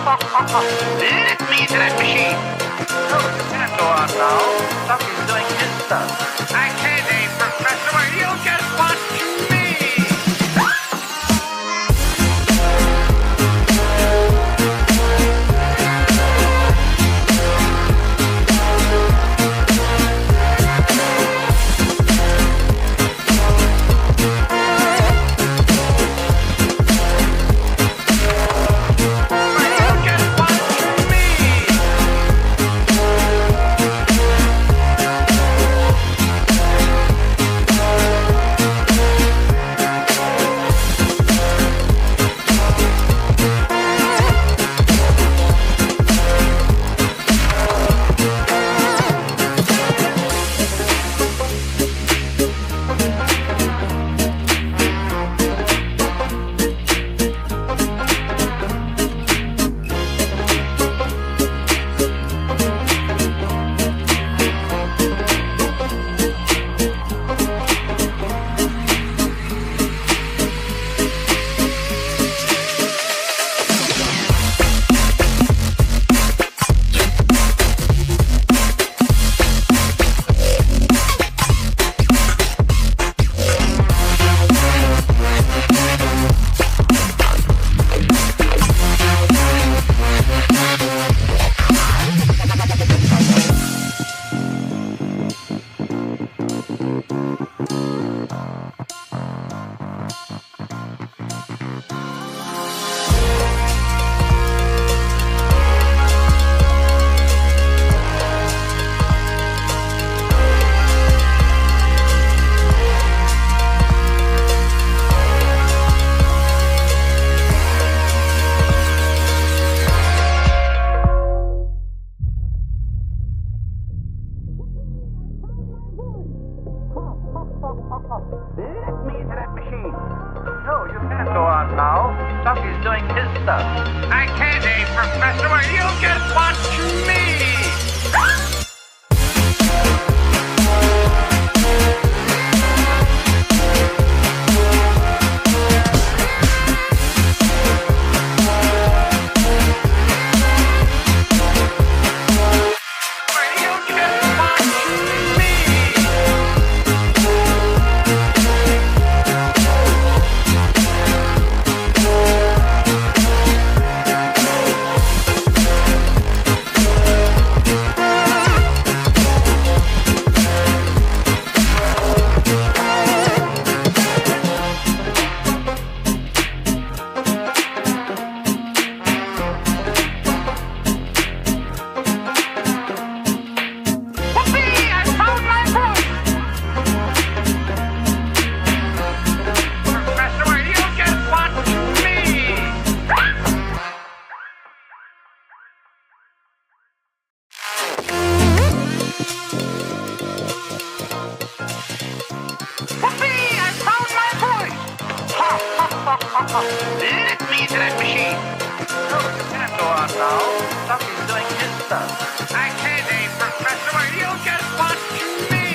Let me into that machine. No, you can't go on now. Somebody's doing his stuff. I can't, Professor, or you'll just watch me. Let me into that machine. No, you can't go on now. Somebody's doing his stuff. I can't, Professor, or you'll just watch me. Let me into that machine. No, you can't go on now. Somebody's doing his stuff. I can't, Professor, or you'll just watch me.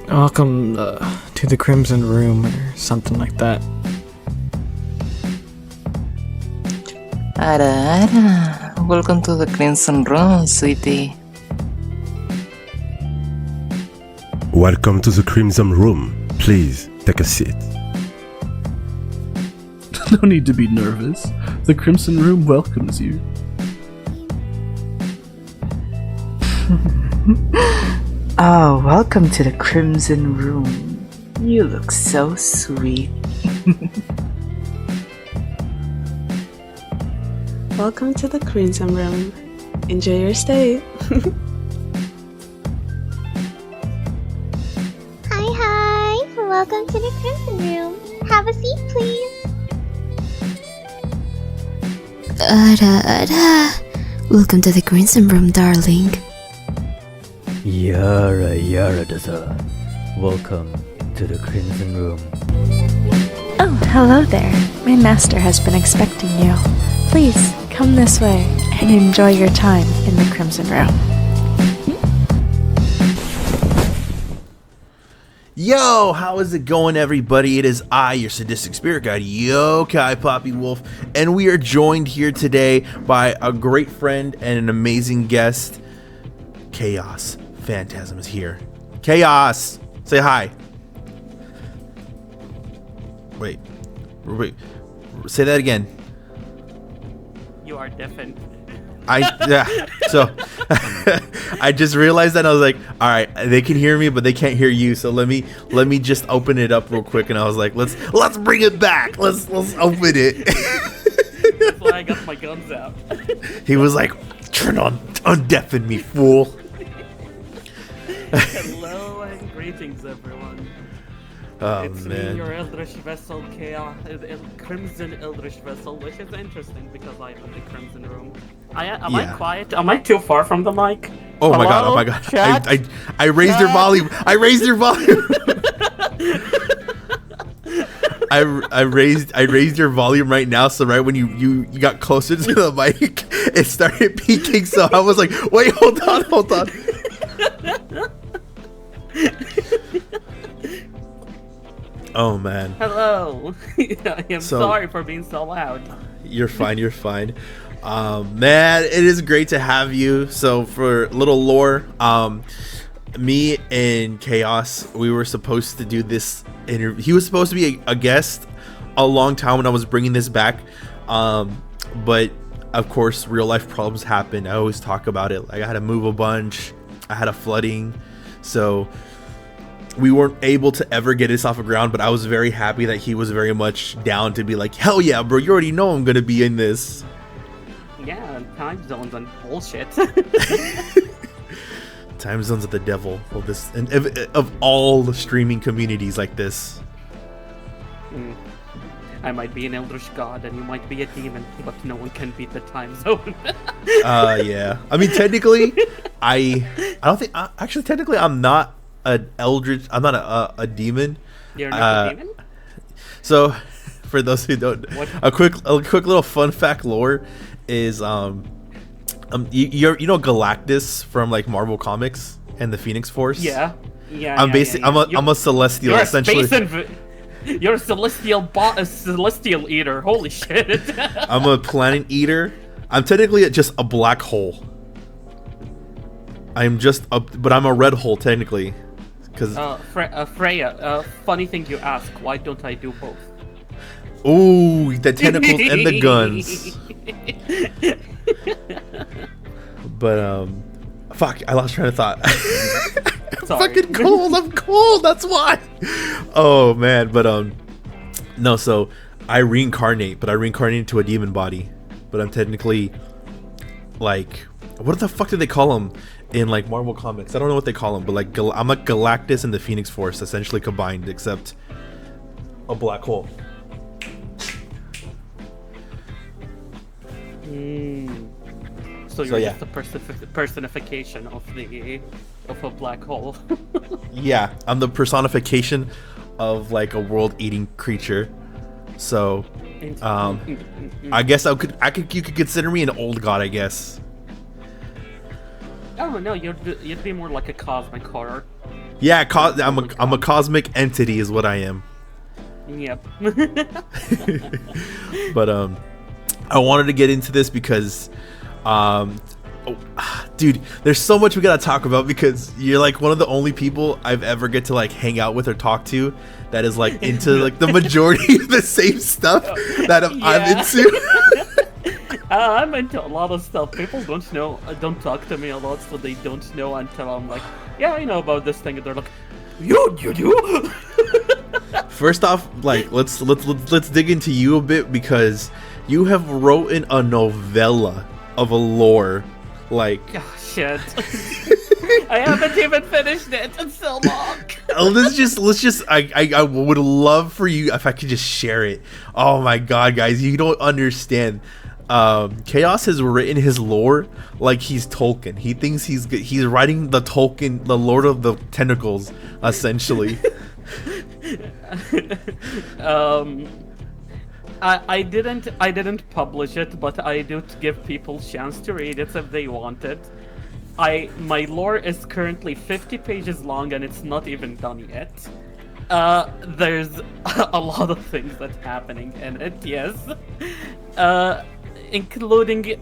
Welcome to the Crimson Room or something like that. Ara, welcome to the Crimson Room, sweetie. Welcome to the Crimson Room. Please take a seat. No need to be nervous. The Crimson Room welcomes you. Oh, welcome to the Crimson Room. You look so sweet. Welcome to the Crimson Room. Enjoy your stay. Hi, welcome to the Crimson Room. Have a seat, please. Welcome to the Crimson Room, darling. Yara Daza. Welcome to the Crimson Room. Oh, hello there. My master has been expecting you. Please, come this way and enjoy your time in the Crimson Room. Yo, how is it going, everybody? It is I, your sadistic spirit guide, Yokai Papiwolf, and we are joined here today by a great friend and an amazing guest. Chaos Phantasm is here. Chaos, say hi. Wait, say that again. You are deafened. So I just realized that. I was like, all right, they can hear me, but they can't hear you. So let me just open it up real quick. And I was like, let's bring it back. Let's open it. That's why I got my guns out. He was like, undeafen me, fool. Hello and greetings, everyone. It's man. me, your Eldritch Vessel, Chaos, Crimson Eldritch Vessel, which is interesting because I am in the Crimson Room. Am I quiet? Am I too far from the mic? Oh my Hello? god! Chat? I raised your volume. I raised your volume. I raised your volume right now. So right when you got closer to the mic, it started peaking. So I was like, wait, hold on. Oh man. Hello. I am sorry for being so loud. You're fine. Man, it is great to have you. So for little lore, me and Chaos, we were supposed to do this interview. He was supposed to be a guest a long time when I was bringing this back, but of course real life problems happen. I always talk about it. Like I had to move a bunch, I had a flooding, so we weren't able to ever get this off the ground. But I was very happy that he was very much down to be like, hell yeah, bro, you already know I'm gonna be in this. Yeah, time zones and bullshit. Time zones of the devil. Well, this and of all the streaming communities like this. I might be an Eldritch God and you might be a demon, but no one can beat the time zone. Yeah. I mean, technically, I don't think. Actually, technically, I'm not an Eldritch. I'm not a demon. You're not a demon. So, for those who don't, a quick little fun fact lore is you know Galactus from like Marvel Comics and the Phoenix Force. Yeah. I'm a celestial essentially. You're a celestial celestial eater. Holy shit. I'm a planet eater. I'm technically just a black hole. But I'm a red hole technically. Cause Freya, funny thing you ask. Why don't I do both? Ooh, the tentacles and the guns. But fuck, I lost train of thought. I'm fucking cold. I'm cold. That's why. Oh man, but no. So I reincarnate, but I reincarnate into a demon body. But I'm technically like, what the fuck do they call them in like Marvel Comics? I don't know what they call them, but like I'm like Galactus and the Phoenix Force essentially combined, except a black hole. So you're just a personification of a black hole. Yeah, I'm the personification of like a world-eating creature. So, I guess you could consider me an old god, I guess. Oh no, you'd be more like a cosmic horror. Yeah, I'm a cosmic entity is what I am. Yep. But I wanted to get into this because dude, there's so much we gotta talk about because you're like one of the only people I've ever get to like hang out with or talk to that is like into like the majority of the same stuff that I'm into. I'm into a lot of stuff. People don't talk to me a lot, so they don't know until I'm like, yeah, I know about this thing, and they're like, you do. First off, like let's dig into you a bit because you have written a novella of a lore, like. Oh, shit. I haven't even finished it. It's so long. let's just. I would love for you if I could just share it. Oh my god, guys, you don't understand. Chaos has written his lore like he's Tolkien. He thinks he's good. He's writing the Tolkien, the Lord of the Tentacles, essentially. I didn't publish it, but I do give people chance to read it if they want it. My lore is currently 50 pages long and it's not even done yet. There's a lot of things that's happening in it, yes. Including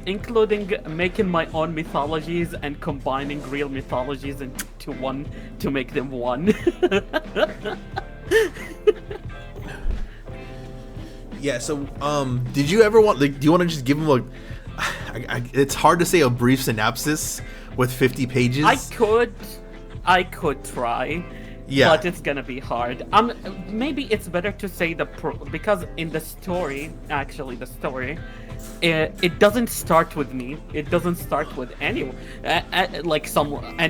making my own mythologies and combining real mythologies into one to make them one. Yeah, so did you ever want, like, do you want to just give them it's hard to say a brief synopsis with 50 pages. I could try. Yeah. But it's gonna be hard. Maybe it's better to say because in the story, it doesn't start with me. It doesn't start with any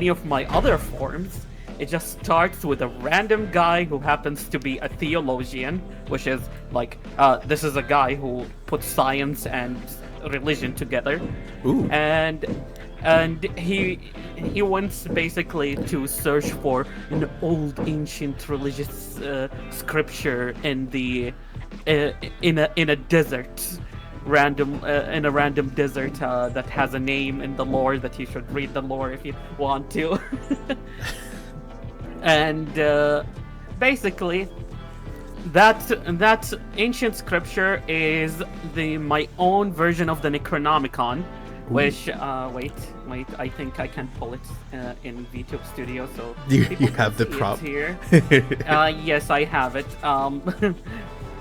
of my other forms. It just starts with a random guy who happens to be a theologian, which is like this is a guy who puts science and religion together. Ooh. And he wants basically to search for an old ancient religious scripture in a desert, in a random desert that has a name in the lore that you should read the lore if you want to. And basically that ancient scripture is my own version of the Necronomicon. Which, wait, I think I can pull it in VTube Studio, so you have the prop here. Yes, I have it.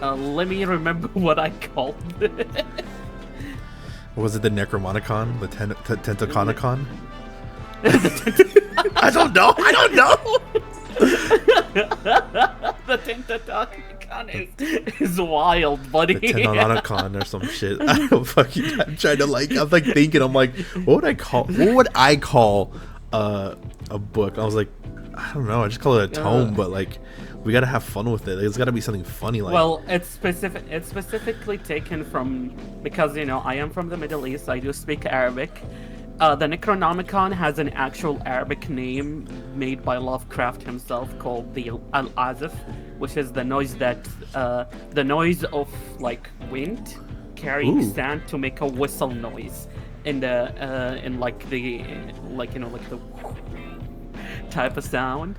Let me remember what I called it. Was it the Necromonicon? The Tentaconicon? I don't know. The Tentaconicon is wild, buddy. The Tentaconicon or some shit. I don't fucking. I'm trying to I'm thinking. I'm like, what would I call a book? I was like, I don't know. I just call it a tome, but like, we gotta have fun with it. It's gotta be something funny. Like, well, it's specifically taken from because I am from the Middle East. I do speak Arabic. The Necronomicon has an actual Arabic name made by Lovecraft himself called the Al-Azif, which is the noise of like wind carrying sand to make a whistle noise in the type of sound.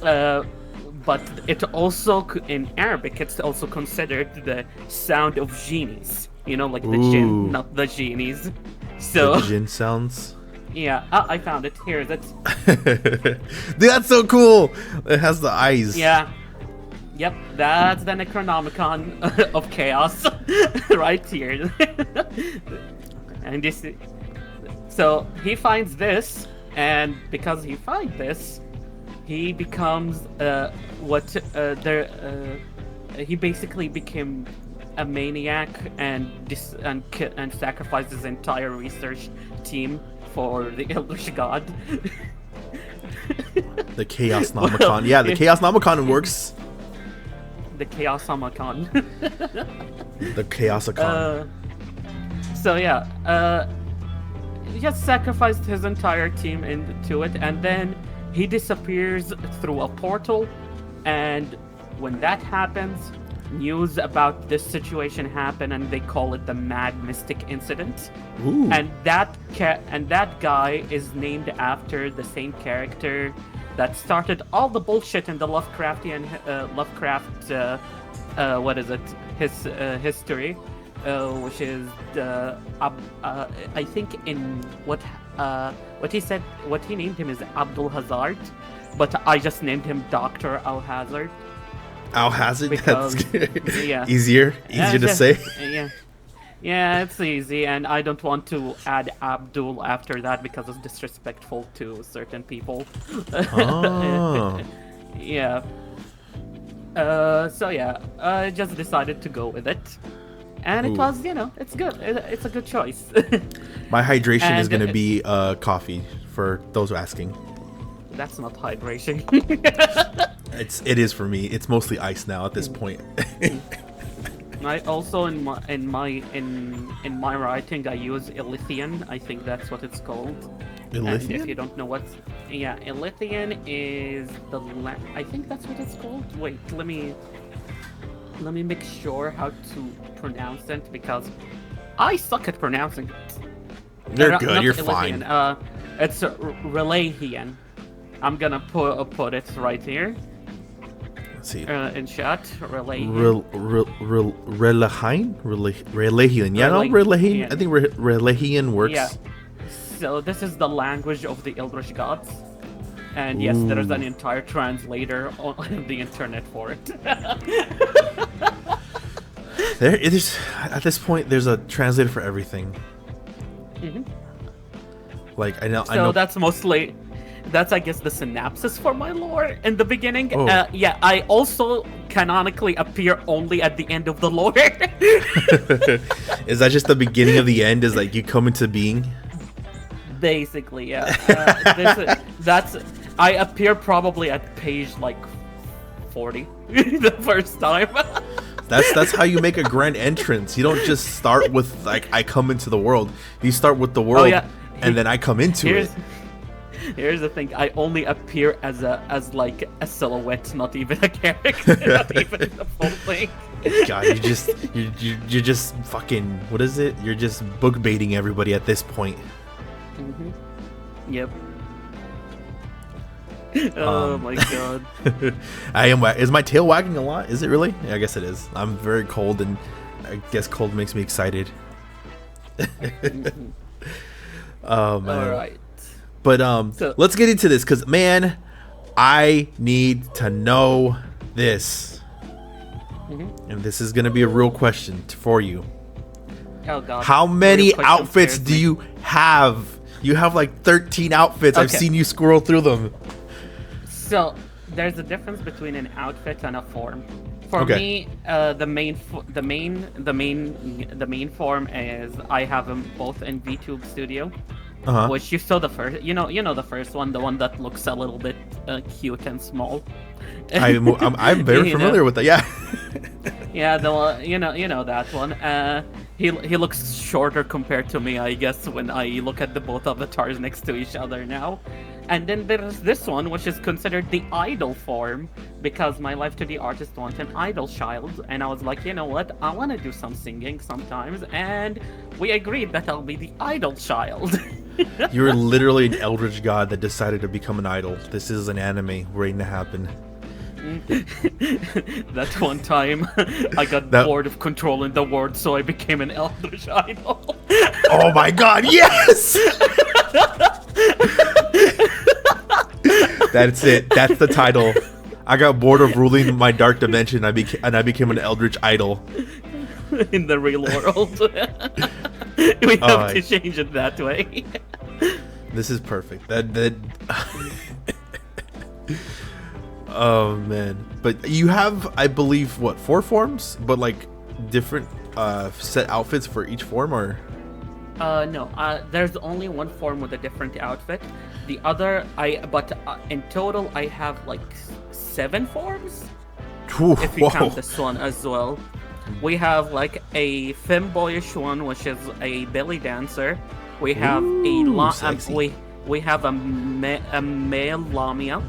But it also in Arabic it's also considered the sound of genies. Like the jinn, not the genies. So the jinn sounds. Yeah, I found it. Here is it. Dude, that's so cool. It has the eyes. Yeah. Yep, that's the Necronomicon of Chaos right here. And so he finds this, and because he finds this, he becomes he basically became a maniac and sacrificed his entire research team for the Eldritch God. The Chaos Nomicon. Yeah, the Chaos Nomicon works. The Chaos Nomicon. The Chaosicon. So yeah, he just sacrificed his entire team into it, and then he disappears through a portal, and when that happens, news about this situation happen, and they call it the Mad Mystic Incident. Ooh. And that guy is named after the same character that started all the bullshit in the Lovecraftian what is it? His history, which is I think in what he said, what he named him is Abdul Hazard, but I just named him Dr. Al Hazard. Al Hazard? Because, That's yeah. easier to say. Yeah. Yeah, it's easy, and I don't want to add Abdul after that because it's disrespectful to certain people. Oh. Yeah. So yeah, I just decided to go with it. And it was, it's good. It's a good choice. My hydration is And going to be coffee, for those asking. That's not hydration. It is for me. It's mostly ice now at this point. I also in my writing I use Ilithian. I think that's what it's called. And if Ilithian? you don't know what's Ilithian is I think that's what it's called. Wait, let me make sure how to pronounce it because I suck at pronouncing it. You're good. Not You're Ilithian, fine. It's Relahian. I'm gonna put it right here. Let's see. In chat, Relahian. Relahian. Yeah, no, Relahian. I think Relahian works. Yeah. So this is the language of the Eldritch gods. And yes, there is an entire translator on the internet for it. It is, at this point, there's a translator for everything. Mm-hmm. Like, I know. That's, I guess, the synopsis for my lore in the beginning. Oh. Yeah, I also canonically appear only at the end of the lore. Is that just the beginning of the end? Is like you come into being? Basically, yeah. I appear probably at page like 40 the first time. That's how you make a grand entrance. You don't just start with like I come into the world. You start with the world, and then I come into it. Here's the thing: I only appear as like a silhouette, not even a character, not even the full thing. God, you're just fucking. What is it? You're just book baiting everybody at this point. Mm-hmm. Yep. Oh my god. I am. Is my tail wagging a lot? Is it really? Yeah, I guess it is. I'm very cold, and I guess cold makes me excited. Mm-hmm. Oh man. All right. But let's get into this, cause man, I need to know this, and this is gonna be a real question for you. Oh god. How many outfits do you have? You have like 13 outfits. Okay. I've seen you scroll through them. So there's a difference between an outfit and a form. For me, the main form is I have them both in VTube Studio, which you saw the first. You know the first one, the one that looks a little bit cute and small. I'm very familiar with that. Yeah. Yeah, the one, you know that one. He looks shorter compared to me, I guess, when I look at the both avatars next to each other now. And then there's this one, which is considered the idol form, because my Life 2D artist wants an idol child, and I was like, you know what, I want to do some singing sometimes, and we agreed that I'll be the idol child. You're literally an eldritch god that decided to become an idol. This is an anime waiting to happen. That one time, I got bored of controlling the world, so I became an eldritch idol. Oh my god, yes! That's it. That's the title. I got bored of ruling my dark dimension. I became an eldritch idol. In the real world. We have to change it that way. This is perfect. That Oh man. But you have, I believe, what, 4 forms? But like different set outfits for each form, or? No, there's only one form with a different outfit. The other, in total, I have like 7 forms. Ooh, if you count this one as well. We have like a femboyish one, which is a belly dancer. We have we have a male Lamia,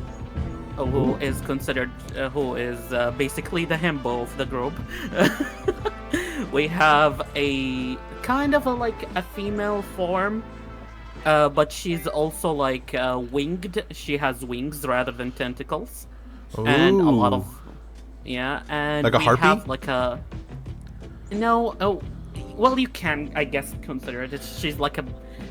who is considered, who is basically the himbo of the group. We have a kind of like a female form, but she's also like winged. She has wings rather than tentacles, and a lot of and like a we harpy. have like a well, you can, I guess, consider it.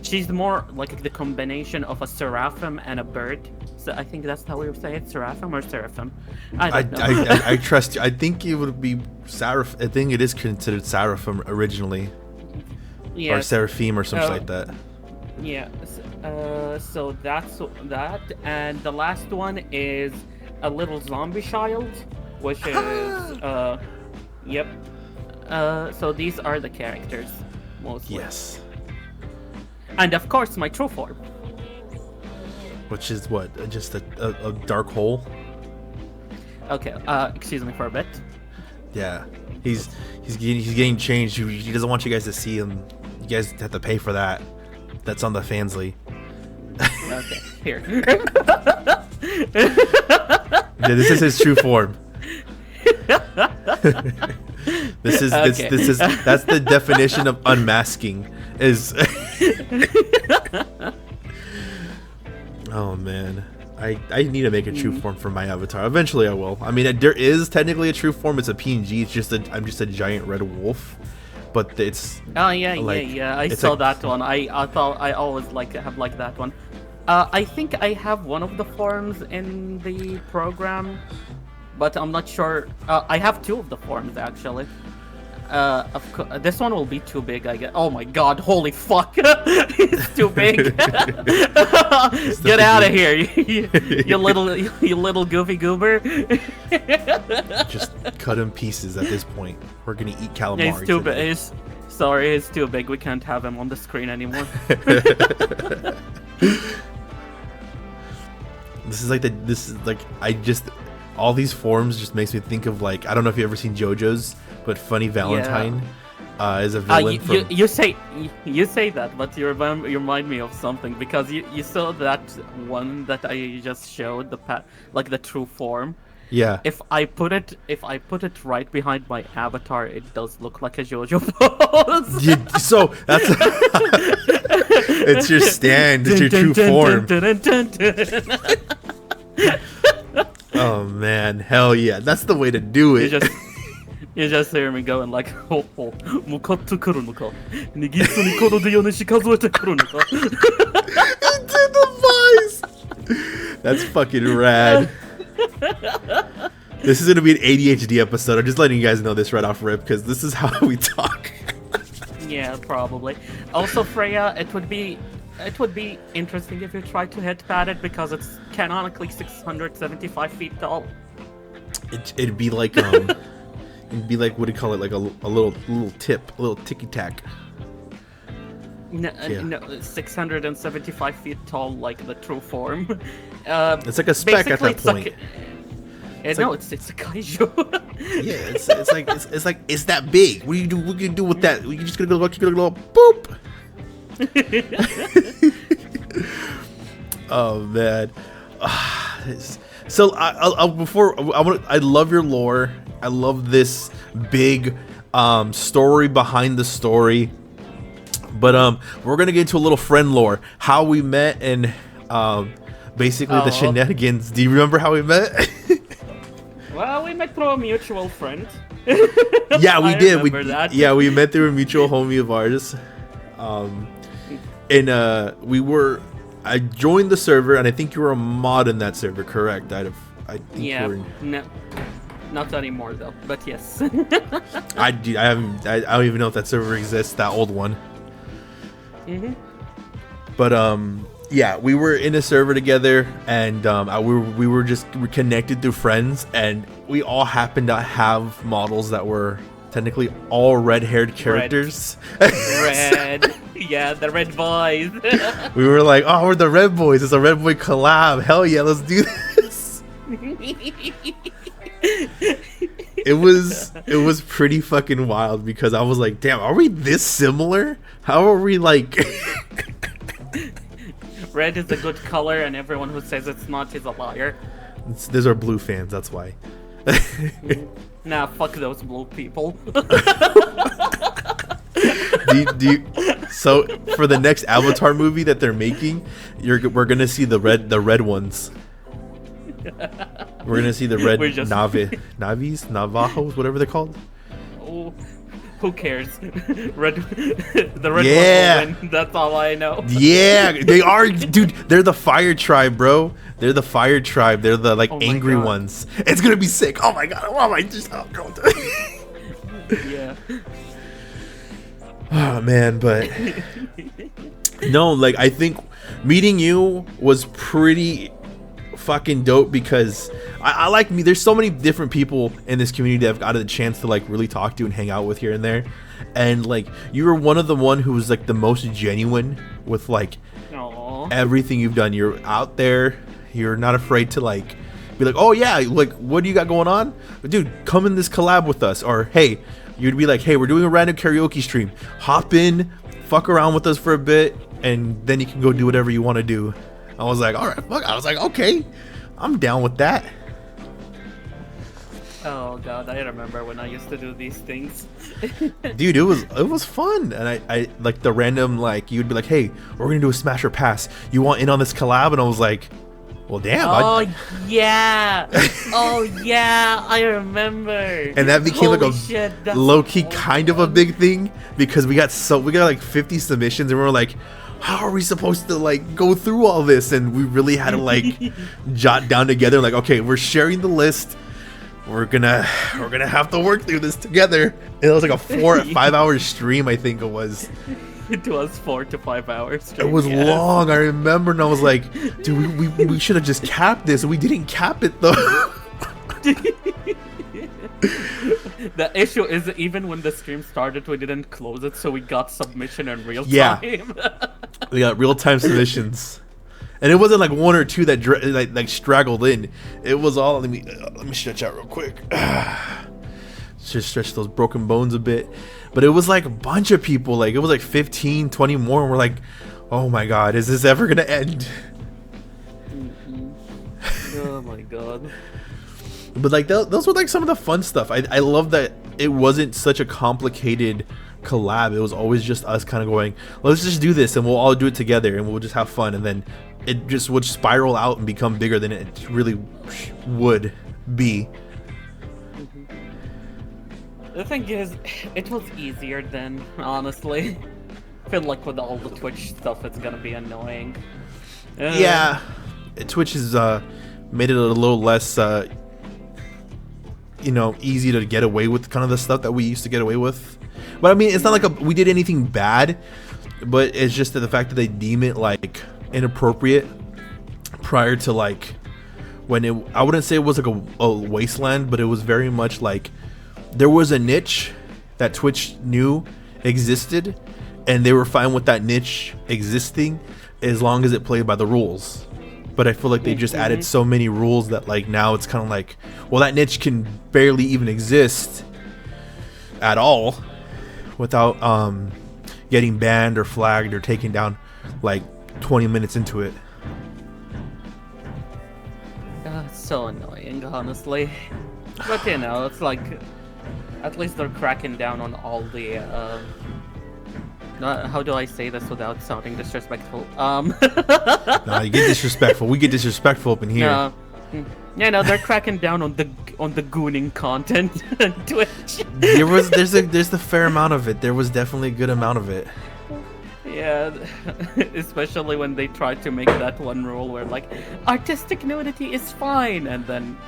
She's more like the combination of a seraphim and a bird. So I think that's how we would say it, seraphim or seraphim. I don't know. I trust you. I think it would be seraph. I think it is considered seraphim originally, or seraphim or something like that. Yeah. So that's that, and the last one is a little zombie child, which is yep. So these are the characters, mostly. Yes. And of course, my true form. Which is what? Just a dark hole? Okay, excuse me for a bit. Yeah. He's getting changed. He doesn't want you guys to see him. You guys have to pay for that. That's on the Fansly. Okay, here. Yeah, this is his true form. This is that's the definition of unmasking is Oh man. I need to make a true form for my avatar. Eventually I will. I mean, there is technically a true form. It's a PNG. It's just I'm just a giant red wolf. But it's I saw that one. I thought I always have that one. I think I have one of the forms in the program, but I'm not sure. I have two of the forms actually. Of course, this one will be too big, I guess. Oh my god, holy fuck! It's too big. Get out of here, you little goofy goober. Just cut in pieces at this point. We're gonna eat calamari. Yeah, he's too big. Sorry, he's too big. We can't have him on the screen anymore. This is like all these forms just makes me think of I don't know if you ever seen JoJo's, but Funny Valentine is a villain. You say that, but you remind me of something, because you saw that one that I just showed, the true form. Yeah. If I put it right behind my avatar, it does look like a JoJo pose. So that's it's your stand. It's your true form. Oh man, hell yeah, that's the way to do it. You just hear me going like, ho ho, mukatsu kuru no ka, nigitsu ni kono de yoneshi kazuete kuru no ka. He did the voice. That's fucking rad. This is gonna be an ADHD episode. I'm just letting you guys know this right off rip, because this is how we talk. Yeah, probably. Also, Freya, it would be interesting if you tried to hit pad it, because it's canonically 675 feet tall. It'd be like it'd be like, what do you call it? Like a little tip, a little ticky tack. No, 675 feet tall, like the true form. It's like a speck at that point. It's a kaiju. Yeah, it's that big. What do you do? What can you do with that? You just gonna go boop. Oh man. So I love your lore. I love this big story behind the story. But we're gonna get into a little friend lore, how we met, and basically the shenanigans. Do you remember how we met? Well, we met through a mutual friend. Yeah, we did. Yeah, we met through a mutual homie of ours. And I joined the server, and I think you were a mod in that server, correct? I think yeah, no, not anymore though. But yes. I don't even know if that server exists, that old one. Mhm. But yeah, we were in a server together, and we were connected through friends, and we all happened to have models that were technically all red-haired characters. Red. Yeah, the red boys. We were like, oh, we're the red boys. It's a red boy collab. Hell yeah, let's do this. It was pretty fucking wild, because I was like, damn, are we this similar? How are we like... Red is a good color, and everyone who says it's not is a liar. These are blue fans, that's why. Nah, fuck those blue people. do So for the next Avatar movie that they're making, we're gonna see the red ones. We're gonna see the red Navajos, whatever they're called. Oh, who cares? The red Yeah. one will win. That's all I know. Yeah, they are, dude. They're the fire tribe, bro. They're the fire tribe. They're the angry God. ones. It's gonna be sick. Oh my god. Oh my just. Oh, Yeah. Oh man, but no, like I think meeting you was pretty fucking dope because I like me. There's so many different people in this community that I've got a chance to like really talk to and hang out with here and there, and like you were one of the one who was like the most genuine with like everything you've done. You're out there. You're not afraid to like be like, oh yeah, like what do you got going on, dude? Come in this collab with us, or hey. You'd be like, hey, we're doing a random karaoke stream. Hop in, fuck around with us for a bit, and then you can go do whatever you want to do. I was like, all right, fuck. I was like, okay, I'm down with that. Oh god, I remember when I used to do these things. Dude, it was fun. And I like the random, like you'd be like, hey, we're gonna do a smash or pass. You want in on this collab? And I was like, well, damn. Yeah. Oh yeah, I remember. And that became Holy like a shit, low-key kind of a big thing because we got like 50 submissions and we were like, how are we supposed to like go through all this? And we really had to like jot down together like, okay, we're sharing the list. We're gonna have to work through this together. And it was like a 4 or 5 hour stream, I think it was. It was 4 to 5 hours. Stream, it was long, I remember, and I was like, dude, we should have just capped this. We didn't cap it though. The issue is even when the stream started, we didn't close it, so we got submission in real time. Yeah, we got real time submissions, and it wasn't like one or two that like straggled in. It was all. Let me stretch out real quick. Just stretch those broken bones a bit. But it was like a bunch of people. Like it was like 15, 20 more, and we're like, oh my god, is this ever gonna end? Oh my god. But like those were like some of the fun stuff. I love that it wasn't such a complicated collab. It was always just us kind of going, let's just do this and we'll all do it together and we'll just have fun, and then it just would spiral out and become bigger than it really would be. The thing is, it was easier then, honestly. I feel like with all the Twitch stuff, it's gonna be annoying. Yeah, Twitch has made it a little less, easy to get away with kind of the stuff that we used to get away with. But I mean, it's not like we did anything bad, but it's just that the fact that they deem it like inappropriate prior to like when I wouldn't say it was like a wasteland, but it was very much like there was a niche that Twitch knew existed, and they were fine with that niche existing as long as it played by the rules. But I feel like they just added so many rules that like now it's kind of like, well, that niche can barely even exist at all without getting banned or flagged or taken down like 20 minutes into it. It's so annoying, honestly. But you know, it's like at least they're cracking down on all the how do I say this without sounding disrespectful? No, you get disrespectful. We get disrespectful up in here. No, they're cracking down on the gooning content on Twitch. There's the fair amount of it. There was definitely a good amount of it. Yeah, especially when they tried to make that one rule where like artistic nudity is fine, and then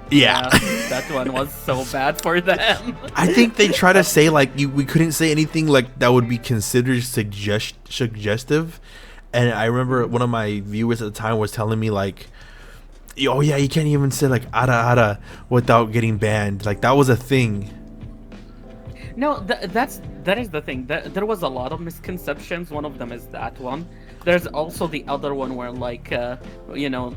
yeah, that one was so bad for them. I think they try to say like we couldn't say anything like that would be considered suggestive, and I remember one of my viewers at the time was telling me like, oh yeah, you can't even say like ada without getting banned. Like that was a thing. No, that is the thing. There was a lot of misconceptions. One of them is that one. There's also the other one where like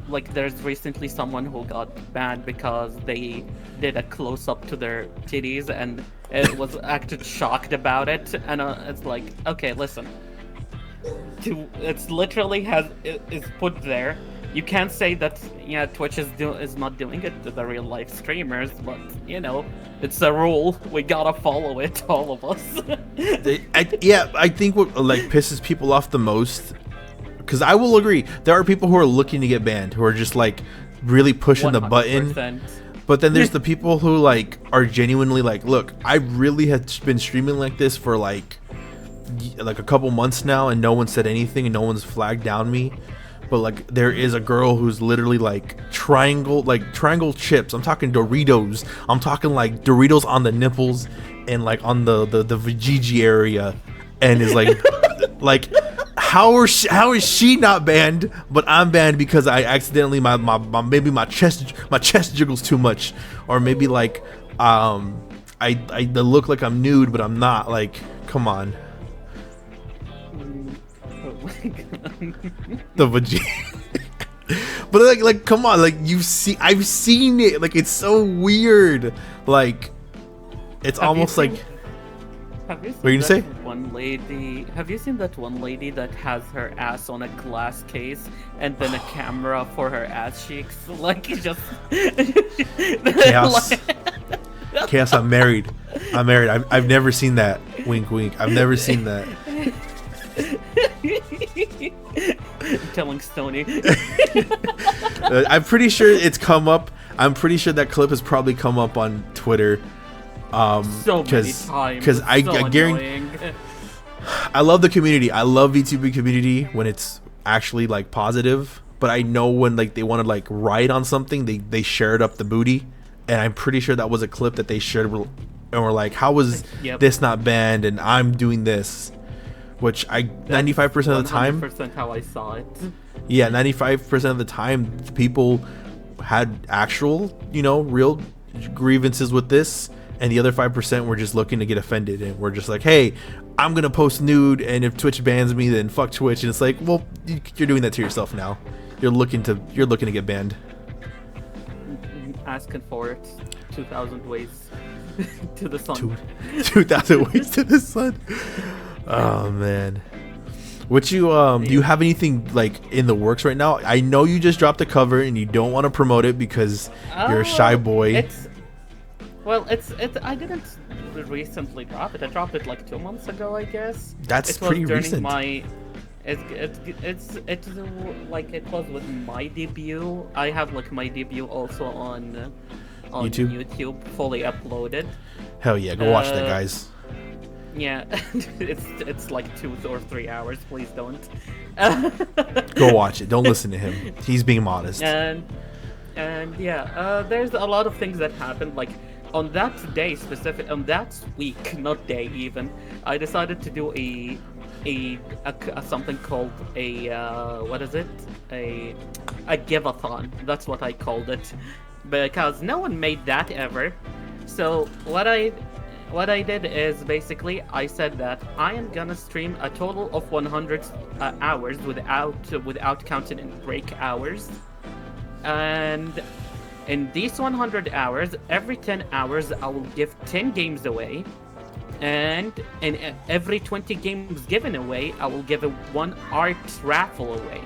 like there's recently someone who got banned because they did a close up to their titties and it was acted shocked about it, and it's like, okay, listen, it's literally is put there you can't say that Twitch is not doing it to the real life streamers, but it's a rule. We gotta follow it, all of us. I think what like pisses people off the most, because I will agree, there are people who are looking to get banned, who are just like like pushing 100%. The button. But then there's the people who like are genuinely like, look, I really have been streaming like this for like a couple months now, and no one said anything, and no one's flagged down me. But like there is a girl who's literally like triangle chips. I'm talking Doritos. I'm talking like Doritos on the nipples and like on the vajiji area, and is like like how is she not banned, but I'm banned because I accidentally maybe my chest jiggles too much, or maybe like I look like I'm nude but I'm not. Like, come on. The vagina. But like come on, like I've seen it, like it's so weird, like it's almost like have you what are you gonna say? Have you seen that one lady that has her ass on a glass case and then a camera for her ass cheeks? Like it's just chaos. Chaos. I'm married. I've never seen that. Wink wink. I've never seen that. Telling Stony. I'm pretty sure it's come up. I'm pretty sure that clip has probably come up on Twitter. So many times. Because I guarantee. I love the community. I love VTuber community when it's actually like positive. But I know when like they want to like write on something, they share it up the booty. And I'm pretty sure that was a clip that they shared and were like, how was this not banned? And I'm doing this. Which 95% of the time, 100% how I saw it. Yeah, 95% of the time, people had actual, real grievances with this, and the other 5% were just looking to get offended, and we're just like, hey, I'm gonna post nude, and if Twitch bans me, then fuck Twitch. And it's like, well, you're doing that to yourself now. You're looking to get banned. Asking for it, 2,000 ways to the sun. 2,000 ways to the sun. Oh man, what you do you have anything like in the works right now? I know you just dropped a cover and you don't want to promote it because you're a shy boy. I didn't recently drop it. I dropped it like 2 months ago, I guess. That's pretty recent. It's like it was with my debut. I have like my debut also on YouTube fully uploaded. Hell yeah, go watch that, guys. Yeah, it's like 2 or 3 hours. Please don't. Go watch it. Don't listen to him. He's being modest. And yeah, there's a lot of things that happened. Like on that day on that week, not day even, I decided to do a something called a what is it? A give-a-thon. That's what I called it, because no one made that ever. So what I did is basically I said that I am gonna stream a total of 100 hours without counting in break hours, and in these 100 hours, every 10 hours I will give 10 games away, and in every 20 games given away I will give one art raffle away.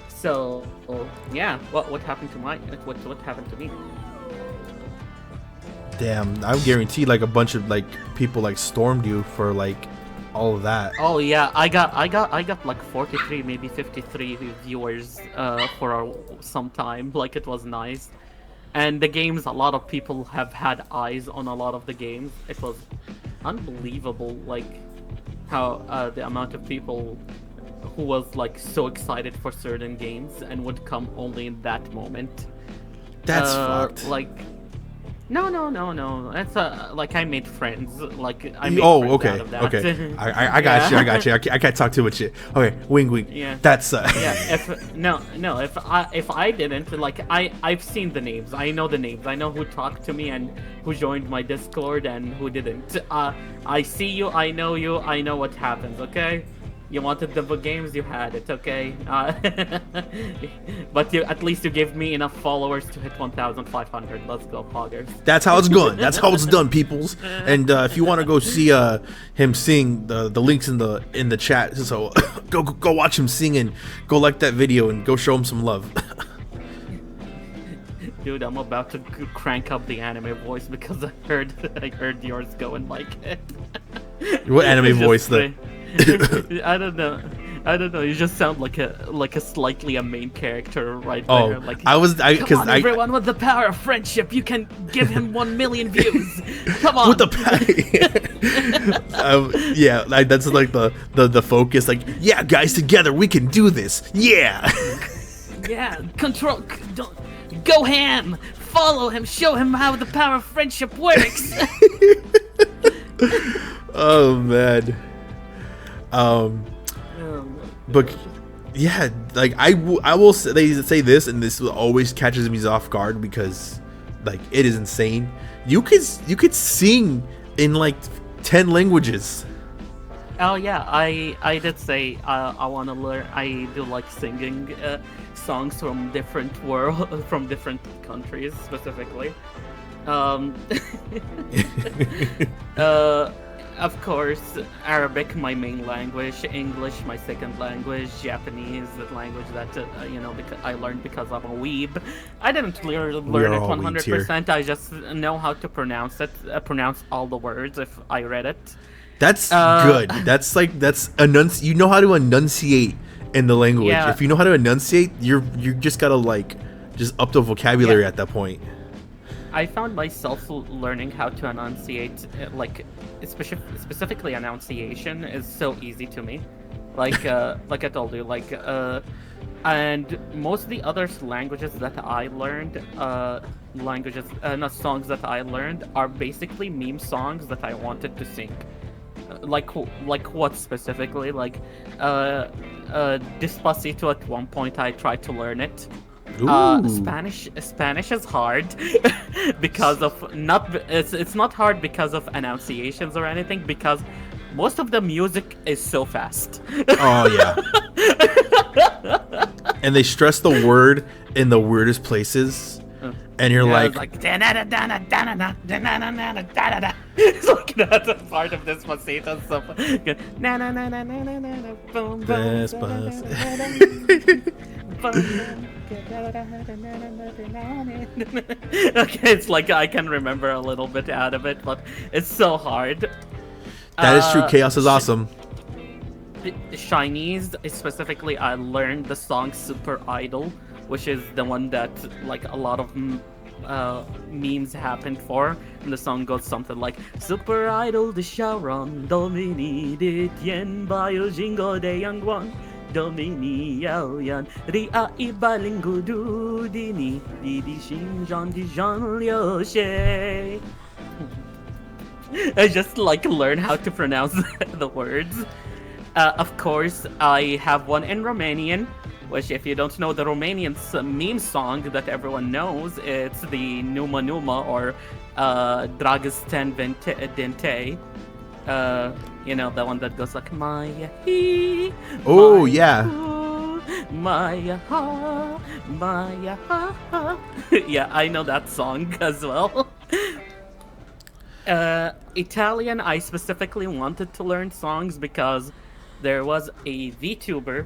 So yeah, what happened to what happened to me? Damn, I guarantee like a bunch of like people like stormed you for like all of that. Oh yeah, I got like 43, maybe 53 viewers for some time. Like it was nice, and the games, a lot of people have had eyes on a lot of the games. It was unbelievable, like how the amount of people who was like so excited for certain games and would come only in that moment. That's fucked. Like. No. It's like I made friends. Like I made friends out of that. Okay. I got you. I can't talk too much shit. Okay, wink. Yeah. That's yeah. If I didn't, like I've seen the names. I know the names. I know who talked to me and who joined my Discord and who didn't. I see you. I know you. I know what happens. Okay. You wanted the games, you had it, okay? But at least you gave me enough followers to hit 1,500. Let's go, poggers. That's how it's going. That's how it's done, peoples. And if you want to go see him sing, the links in the chat. So go watch him sing and go like that video and go show him some love. Dude, I'm about to crank up the anime voice because I heard yours go and like it. What anime voice though? I don't know. You just sound like a slightly a main character right there. Like, come on, everyone, with the power of friendship, you can give him 1 million views. Come on. With the yeah, like, that's like the focus. Like, yeah, guys, together we can do this. Yeah. Yeah, control. Don't go ham. Follow him. Show him how the power of friendship works. Oh man. But yeah, like I will say, they say this, and this always catches me off guard because like it is insane. You could sing in like 10 languages. Oh yeah, I did say I want to learn. I do like singing songs from different from different countries specifically. Of course, Arabic, my main language, English, my second language, Japanese, the language that because I learned because I'm a weeb. I didn't learn it 100%. I just know how to pronounce it, pronounce all the words if I read it. That's good. That's you know how to enunciate in the language. Yeah. If you know how to enunciate, you just gotta like just up the vocabulary at that point. I found myself learning how to enunciate, like specifically enunciation is so easy to me. Like I told you, and most of the other languages that I learned, not songs that I learned, are basically meme songs that I wanted to sing. Like what specifically? Like Despacito. At one point, I tried to learn it. Spanish is hard because of it's not hard because of enunciations or anything, because most of the music is so fast. Oh yeah. And they stress the word in the weirdest places. And you're like it's like that's a part of Despacito stuff. Okay, it's like I can remember a little bit out of it, but it's so hard. That is true. Chaos is awesome. Chinese, specifically, I learned the song Super Idol, which is the one that like a lot of memes happened for, and the song goes something like Super Idol de Sharon Domini de Tien Bayo Jingo de Yangwan Domini Yao Yan Ria Ibalingu Du Dini Didi Shin Jan Di Jan Liu She. I just like learn how to pronounce the words. Of course, I have one in Romanian, which, if you don't know the Romanian meme song that everyone knows, it's the Numa Numa or Dragosten Dente. You know, the one that goes like Maya he. Oh yeah. Maya ha, Maya ha ha. Yeah, I know that song as well. Italian, I specifically wanted to learn songs because there was a VTuber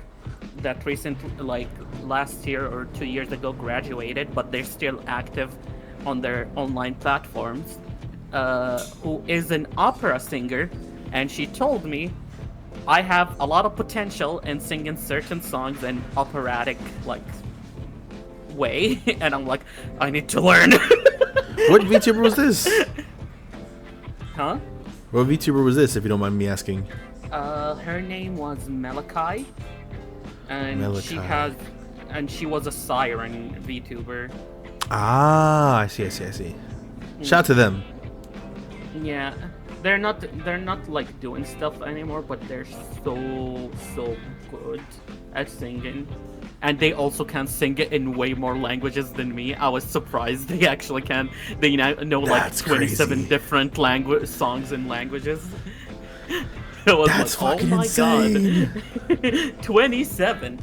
that recently, like last year or 2 years ago, graduated, but they're still active on their online platforms, who is an opera singer, and she told me I have a lot of potential in singing certain songs in operatic way, and I'm like, I need to learn. What VTuber was this? Huh? What VTuber was this, if you don't mind me asking? Her name was Malachi, and Malachi. she was a Siren VTuber. Ah, I see. Shout out to them. Yeah, they're not like doing stuff anymore, but they're so good at singing, and they also can sing it in way more languages than me. I was surprised they actually can. They know like 27 different songs and languages. I was That's like, fucking oh my insane. god. 27.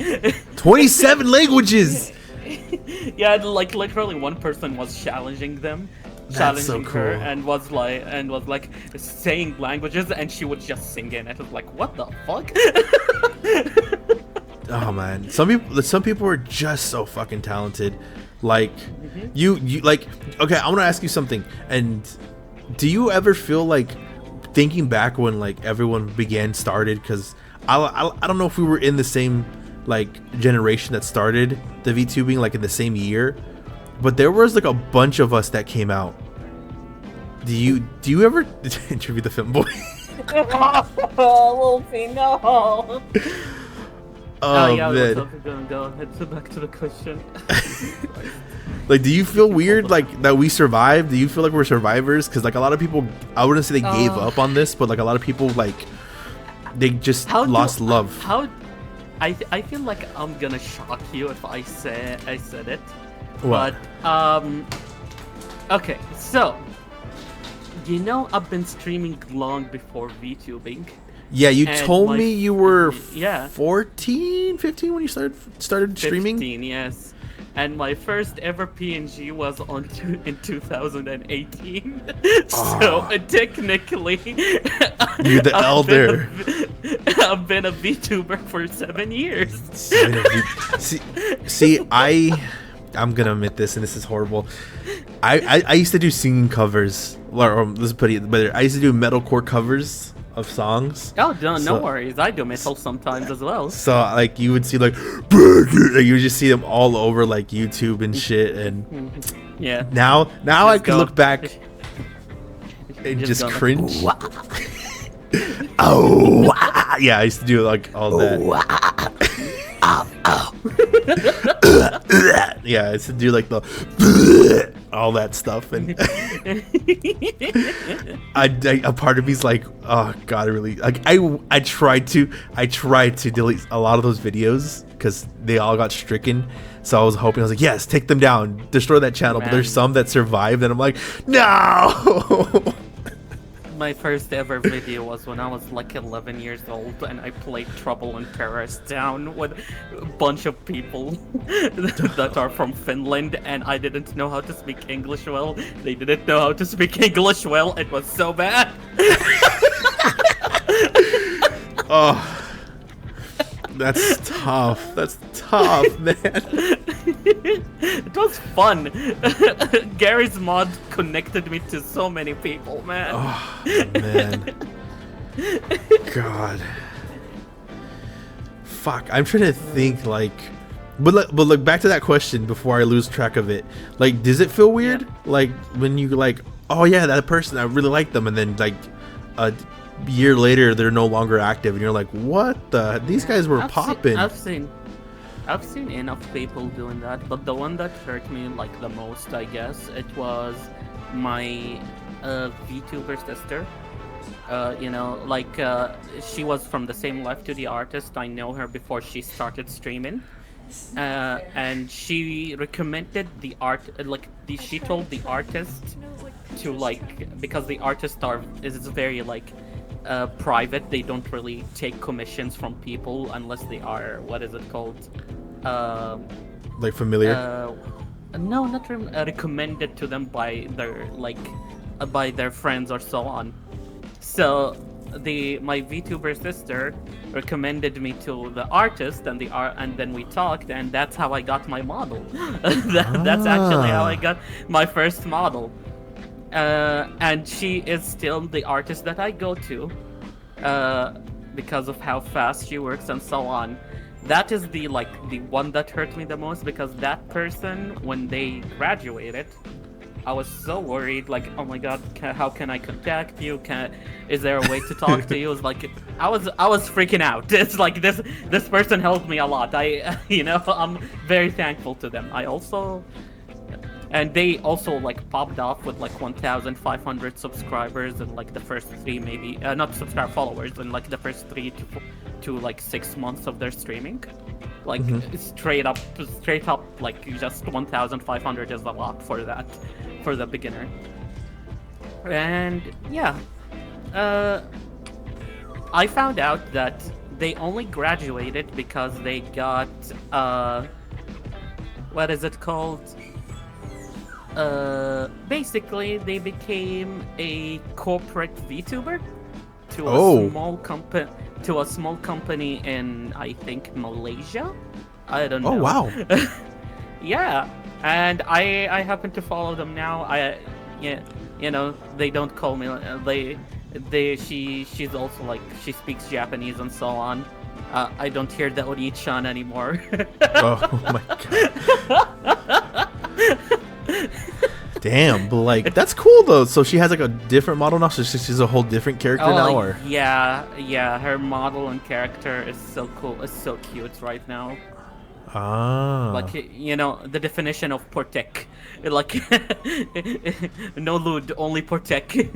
27 languages. Yeah, like literally one person was challenging them. That's so Challenging her cool. and was like saying languages and she would just sing in it. It was like, what the fuck? Oh man, some people are just so fucking talented. Like you like, okay, I want to ask you something. And do you ever feel like, thinking back when like everyone started, because I don't know if we were in the same like generation that started the VTubing like in the same year, but there was like a bunch of us that came out. Do you ever interview the film boy? Wolfie, no. Oh yeah, man. what's up? Go ahead. Back to the question. Like, do you feel weird like that we survived? Do you feel like we're survivors? Because like a lot of people, I wouldn't say they gave up on this, but like a lot of people like they just lost love. I feel like I'm gonna shock you if I said it. What? But okay, so you know I've been streaming long before VTubing. Yeah, you and told me you were 14, 15 when you started streaming. 15, yes. And my first ever PNG was in 2018. So technically, you're the elder. I've been a VTuber for 7 years. See, I'm gonna admit this, and this is horrible. I used to do singing covers, or let's put it better. I used to do metalcore covers of songs. Oh, no worries. I do metal sometimes as well. So like you would see like you would just see them all over like YouTube and shit, and yeah. Now I can look back and just cringe. Oh, yeah, I used to do like all that. Yeah, I used to do like the all that stuff, and a part of me's like, oh god, I really like. I tried to delete a lot of those videos because they all got stricken. So I was hoping, I was like, yes, take them down, destroy that channel. Man. But there's some that survived, and I'm like, no. My first ever video was when I was like 11 years old, and I played Trouble in Paris down with a bunch of people that are from Finland, and I didn't know how to speak English well. They didn't know how to speak English well. It was so bad. Oh, that's tough. That's tough, man. It was fun. Gary's mod connected me to so many people, man. Oh, man. God. Fuck. I'm trying to think, like... But look, back to that question before I lose track of it. Like, does it feel weird? Yeah. Like, when you, like, oh, yeah, that person, I really like them, and then, like, a year later, they're no longer active, and you're like, what the... These guys were popping. I've seen enough people doing that, but the one that hurt me like the most, I guess, it was my VTuber sister. You know, like she was from the same life to the artist. I know her before she started streaming, and she recommended the art. She told the artist to like, because the artist is very like private. They don't really take commissions from people unless they are, what is it called? Like familiar? No, not recommended to them by their by their friends or so on. So my VTuber sister recommended me to the artist, and and then we talked, and that's how I got my model. That's actually how I got my first model. And she is still the artist that I go to, because of how fast she works and so on. That is the one that hurt me the most, because that person, when they graduated, I was so worried, like, oh my god, how can I contact you? Is there a way to talk to you? It's like, I was freaking out. It's like this person helped me a lot. I'm very thankful to them. And they also like popped off with like 1,500 subscribers in like the first 3, maybe not followers, in like the first 3 to like 6 months of their streaming. Like straight up, like just 1,500 is a lot for the beginner. And yeah, I found out that they only graduated because they got what is it called? Basically they became a corporate VTuber to a small company in, I think, Malaysia. I don't know. Oh wow. Yeah, and I happen to follow them now. They don't call me. She's also like, she speaks Japanese and so on. I don't hear the Ori-chan anymore. Oh my god. Damn, but like that's cool though. So she has like a different model now. So she's a whole different character now, or yeah. Her model and character is so cool. It's so cute right now. Like, the definition of Portek. Like, no lewd, only Portek.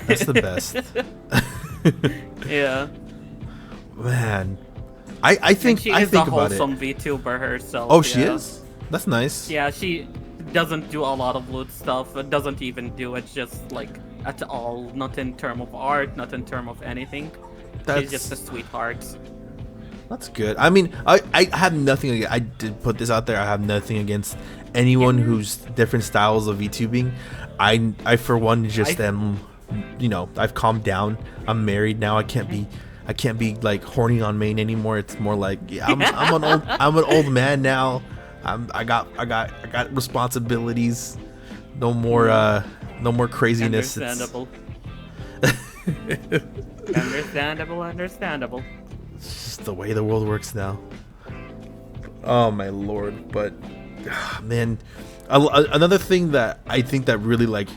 That's the best. Yeah. Man, I think she I is think a about it. wholesome VTuber herself. Oh, she is? That's nice. Yeah, she doesn't do a lot of lewd stuff. It doesn't even do it just like at all. Not in terms of art, not in terms of anything. She's just a sweetheart. That's good. I mean, I have nothing. I did put this out there. I have nothing against anyone who's different styles of VTubing. I for one just am. I've calmed down. I'm married now. I can't be like horny on main anymore. It's more like I'm an old man now. I got responsibilities. No more craziness. Understandable. Understandable. It's just the way the world works now. Oh my lord! But man, another thing that I think that really like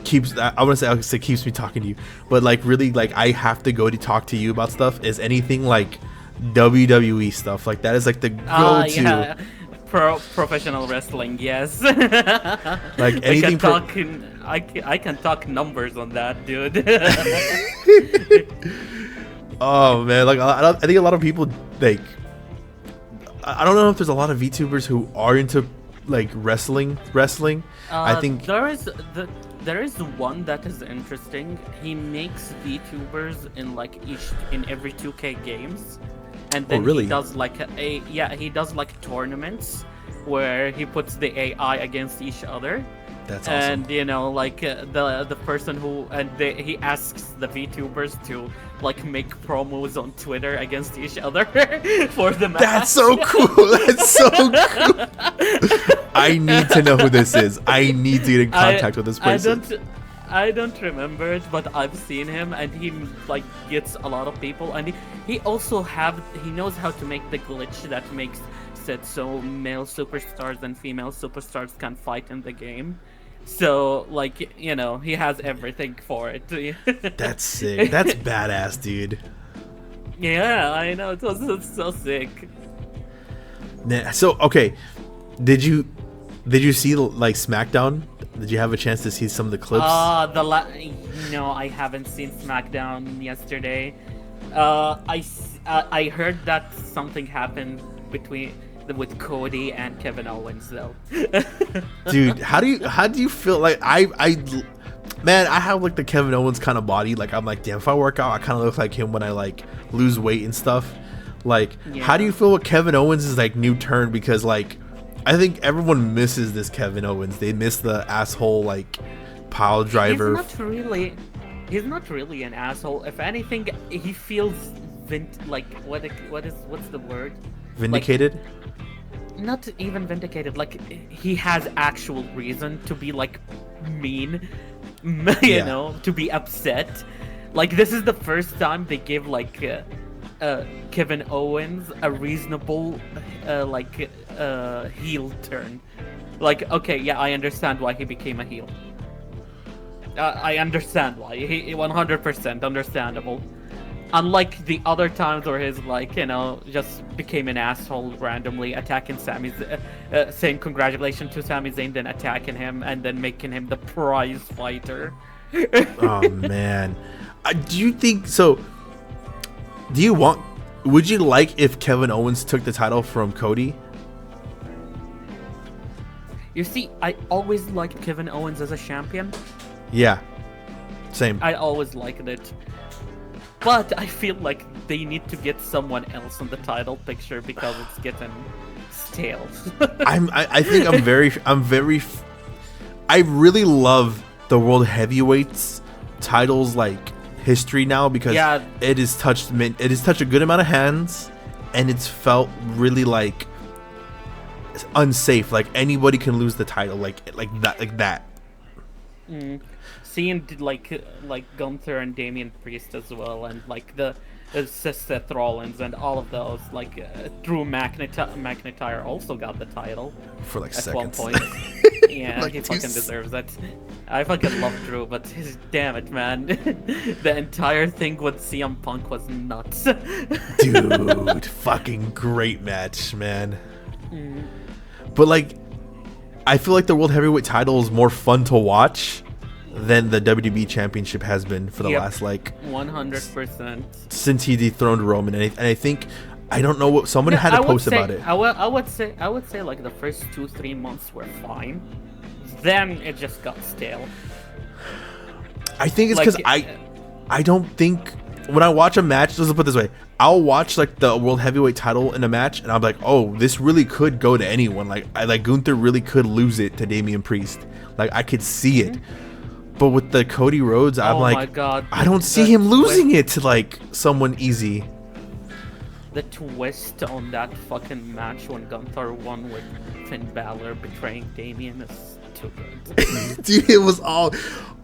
keeps, I want to say keeps me talking to you, but like really like I have to go to talk to you about stuff is anything like WWE stuff. Like that is like the go-to. Yeah. Professional wrestling, yes. Like anything. I can talk numbers on that, dude. Oh man, like I think a lot of people like. I don't know if there's a lot of VTubers who are into like wrestling. I think there is one that is interesting. He makes VTubers in every 2K games, and then he does he does like tournaments where he puts the AI against each other. That's awesome. And the person who he asks the VTubers to like make promos on Twitter against each other for the match. That's so cool. That's so cool. I need to know who this is. I need to get in contact with this person. I don't remember it, but I've seen him, and he like gets a lot of people, and he also he knows how to make the glitch that makes it so male superstars and female superstars can fight in the game. So, like, he has everything for it. That's sick. That's badass, dude. Yeah, I know. It's so sick. So, okay. Did you see, like, SmackDown? Did you have a chance to see some of the clips? No, I haven't seen SmackDown yesterday. I heard that something happened with Cody and Kevin Owens though. Dude, how do you feel? Like I have like the Kevin Owens kind of body. Like I'm like, damn, if I work out, I kind of look like him when I like lose weight and stuff. Like, how do you feel with Kevin Owens' like new turn? Because like I think everyone misses this Kevin Owens. They miss the asshole like pile driver. He's not really an asshole. If anything, he feels what's the word? Vindicated? Like, not even vindicated. Like he has actual reason to be like mean, to be upset. Like this is the first time they give like Kevin Owens a reasonable heel turn. Like, okay, yeah, I understand why he became a heel. I understand why. He 100% understandable. Unlike the other times where he's like, just became an asshole randomly, attacking Sami, saying congratulations to Sami Zayn, then attacking him, and then making him the prize fighter. Oh man, do you think so? Would you like if Kevin Owens took the title from Cody? You see, I always liked Kevin Owens as a champion. Yeah, same. I always liked it. But I feel like they need to get someone else in the title picture because it's getting stale. I think I really love the World Heavyweights titles like history now because it has touched a good amount of hands, and it's felt really like unsafe. Like anybody can lose the title, like that. Seeing like Gunther and Damian Priest as well, and like the Seth Rollins and all of those, like Drew McIntyre also got the title for like at seconds. one point. Yeah, Like he fucking deserves it. I fucking love Drew, but damn it, man, the entire thing with CM Punk was nuts. Dude, fucking great match, man. But like, I feel like the World Heavyweight title is more fun to watch than the WWE Championship has been for the last like 100% since he dethroned Roman, and I think I don't know what someone had to post about it. I would say like the first 2-3 months were fine, then it just got stale. I think it's because I don't think when I watch a match, let's put it this way, I'll watch like the World Heavyweight title in a match and I'm like, oh, this really could go to anyone. Like Gunther really could lose it to Damian Priest. Like I could see it. But with the Cody Roades, I'm like, my God, I don't see him losing it to like someone easy. The twist on that fucking match when Gunther won with Finn Balor betraying Damian is too good. Dude, it was all,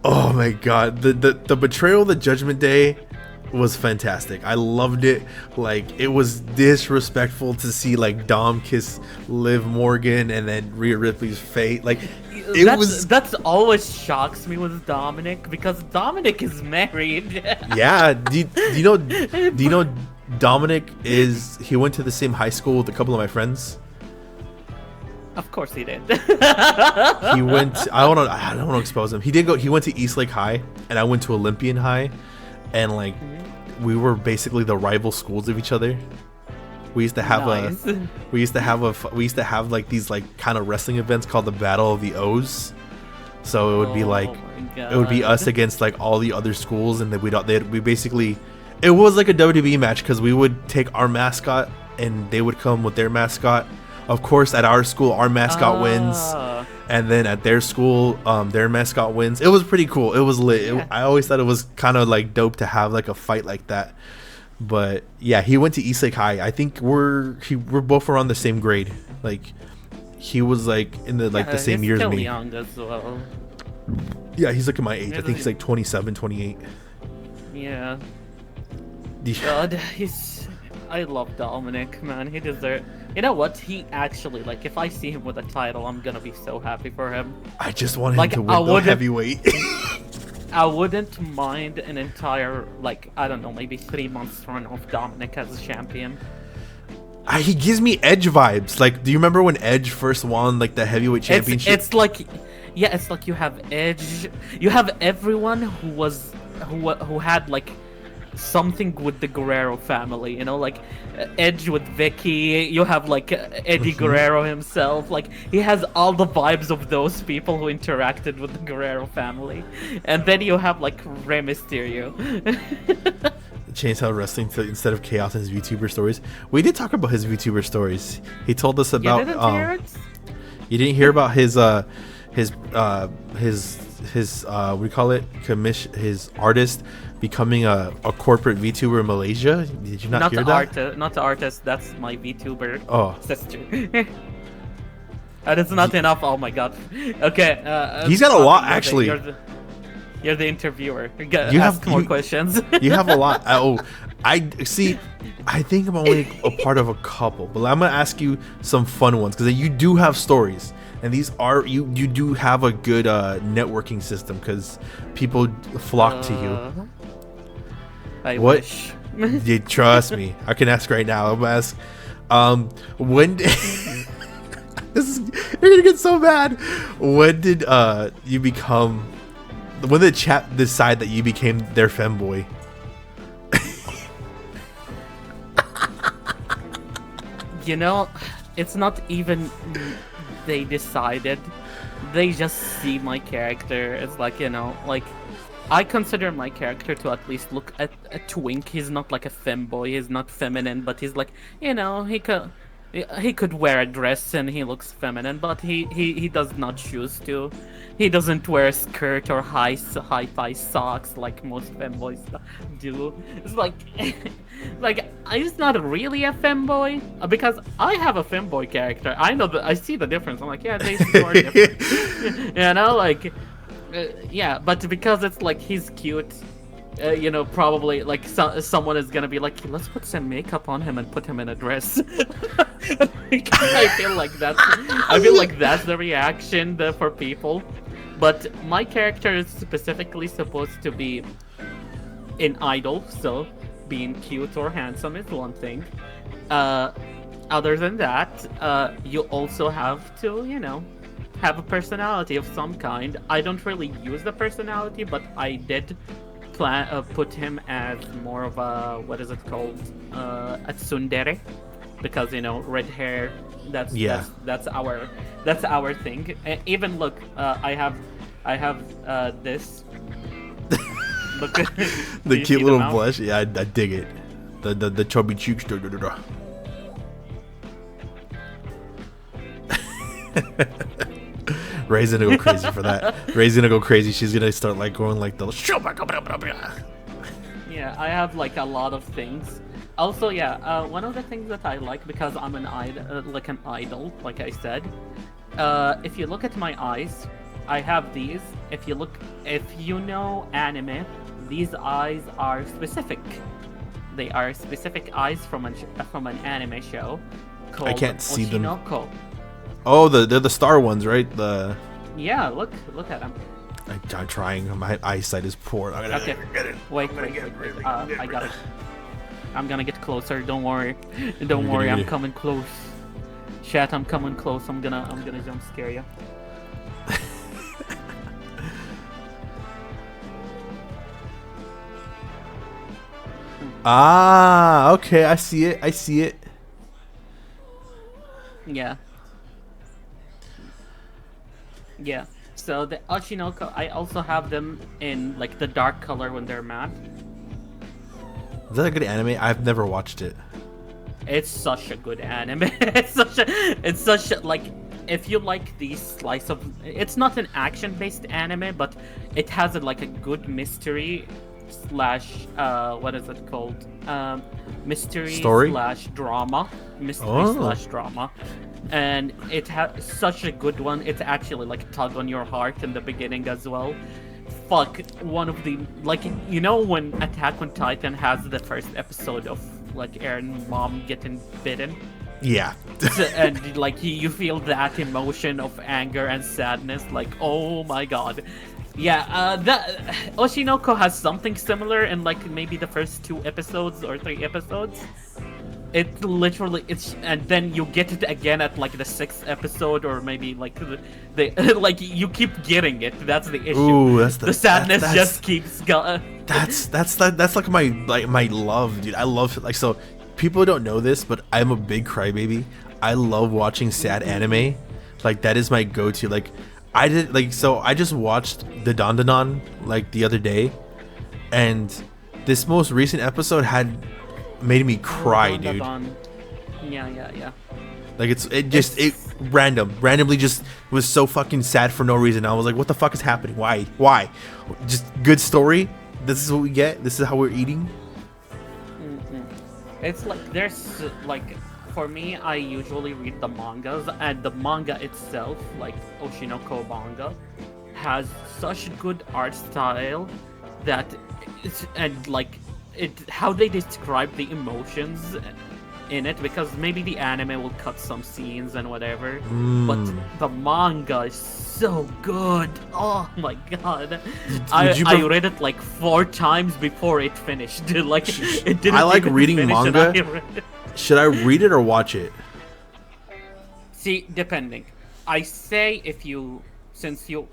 oh my God, the betrayal of the Judgment Day was fantastic. I loved it. Like it was disrespectful to see like Dom kiss Liv Morgan and then Rhea Ripley's fate. Like that's always shocks me with Dominic because Dominic is married. Yeah, do you know Dominic he went to the same high school with a couple of my friends. Of course he did. He went. I don't want to expose him. He went to Eastlake High, and I went to Olympian High, and like we were basically the rival schools of each other. We used to have like these like kind of wrestling events called the Battle of the O's. So it would be like it would be us against like all the other schools, and then we basically it was like a WWE match because we would take our mascot and they would come with their mascot. Of course, at our school, our mascot wins, and then at their school, their mascot wins. It was pretty cool. It was lit. I always thought it was kind of like dope to have like a fight like that. But yeah, he went to Eastlake High. I think we're both around the same grade. Like he was like in the the same year as me. Young as well. Yeah, he's like my age. I think he's like 27, 28. Yeah. God, I love Dominic, man. He deserves. You know what? He actually, like, if I see him with a title, I'm gonna be so happy for him. I just want him to win the heavyweight. I wouldn't mind an entire, like, I don't know, maybe 3 months run of Dominic as a champion. He gives me Edge vibes. Like, do you remember when Edge first won, like, the heavyweight championship? It's like, yeah, it's like you have Edge, you have everyone who had, like, something with the Guerrero family, you know, like Edge with Vicky, you have like Eddie Guerrero himself, like he has all the vibes of those people who interacted with the Guerrero family, and then you have like Rey Mysterio. Chainsaw Wrestling instead of Chaos in his VTuber stories. We did talk about his VTuber stories. He told us about you didn't hear about his what do you call it, his artist becoming a corporate VTuber in Malaysia. Did you not hear that? Not the artist, that's my VTuber sister. And it's not enough. Oh my God. Okay. He's got a lot, actually. You're the interviewer. You ask more questions. You have a lot. I see. I think I'm only a part of a couple, but I'm gonna ask you some fun ones because you do have stories. And these are you do have a good networking system because people flock to you. I wish. You trust me. I can ask right now. I'm gonna ask. When you're gonna get so bad. When did you become? When did chat decide that you became their femboy? You know, it's not even. They decided, they just see my character as like, you know, like I consider my character to at least look at a twink. He's not like a femboy. He's not feminine, but he's like, you know, he could wear a dress and he looks feminine, but he does not choose to. He doesn't wear a skirt or high-thigh socks like most femboys do. It's like, like he's not really a femboy because I have a femboy character. I know that I see the difference. I'm like, yeah, they are different. You know, like, yeah, but because it's like he's cute. You know, probably like someone is gonna be like, let's put some makeup on him and put him in a dress. I feel like that's the reaction for people. But my character is specifically supposed to be an idol, so being cute or handsome is one thing. Other than that, you also have to, you know, have a personality of some kind. I don't really use the personality, but I did put him as more of a, what is it called, a tsundere, because, you know, red hair. That's our thing. Even look, I have this. Look, the cute little blush. Yeah, I dig it. The chubby cheeks. Ray's gonna go crazy for that. Ray's gonna go crazy. She's gonna start like going like the. Yeah, I have like a lot of things. Also, yeah, one of the things that I like, because I'm an idol, like I said. If you look at my eyes, I have these. If you know anime, these eyes are specific. They are specific eyes from an anime show called I can't see Oshinoko. them. Oh, they're the star ones, right? Yeah, look at them. I'm trying. My eyesight is poor. Okay. Wait. I got it. I'm gonna get closer. Don't worry. Don't worry. I'm coming close. Chat, I'm coming close. I'm gonna jump scare you. Ah, okay. I see it. Yeah. Yeah. So the Oshinoko, I also have them in like the dark color when they're matte. Is that a good anime? I've never watched it. It's such a good anime. It's such a like, if you like these slice of, it's not an action-based anime, but it has like a good mystery slash what is it called? Mystery story slash drama. Mystery slash drama. And it has such a good one. It's actually like tug on your heart in the beginning as well. Fuck, one of the, like, you know when Attack on Titan has the first episode of like Eren mom getting bitten? Yeah. And like you feel that emotion of anger and sadness, like, oh my god. Yeah, that Oshinoko has something similar in like maybe the first 2 episodes or 3 episodes. It literally, and then you get it again at like the 6th episode, or maybe like the like you keep getting it. That's the issue. Ooh, that's the sadness just keeps going. That's like my love, dude. I love it. Like, so people don't know this, but I'm a big crybaby. I love watching sad anime. Like, that is my go-to. Like, I just watched the Dandanon like the other day, and this most recent episode had made me cry, dude. Yeah. Like, it randomly just was so fucking sad for no reason. I was like, what the fuck is happening? Why? Just good story. This is what we get. This is how we're eating. It's like there's like, for me, I usually read the mangas, and the manga itself, like Oshinoko manga, has such good art style that it's, and like how they describe the emotions in it, because maybe the anime will cut some scenes and whatever, but the manga is so good. Oh my god. I read it like 4 times before it finished. Like, it didn't. I like reading manga. Should I read it or watch it? See, depending. I say since you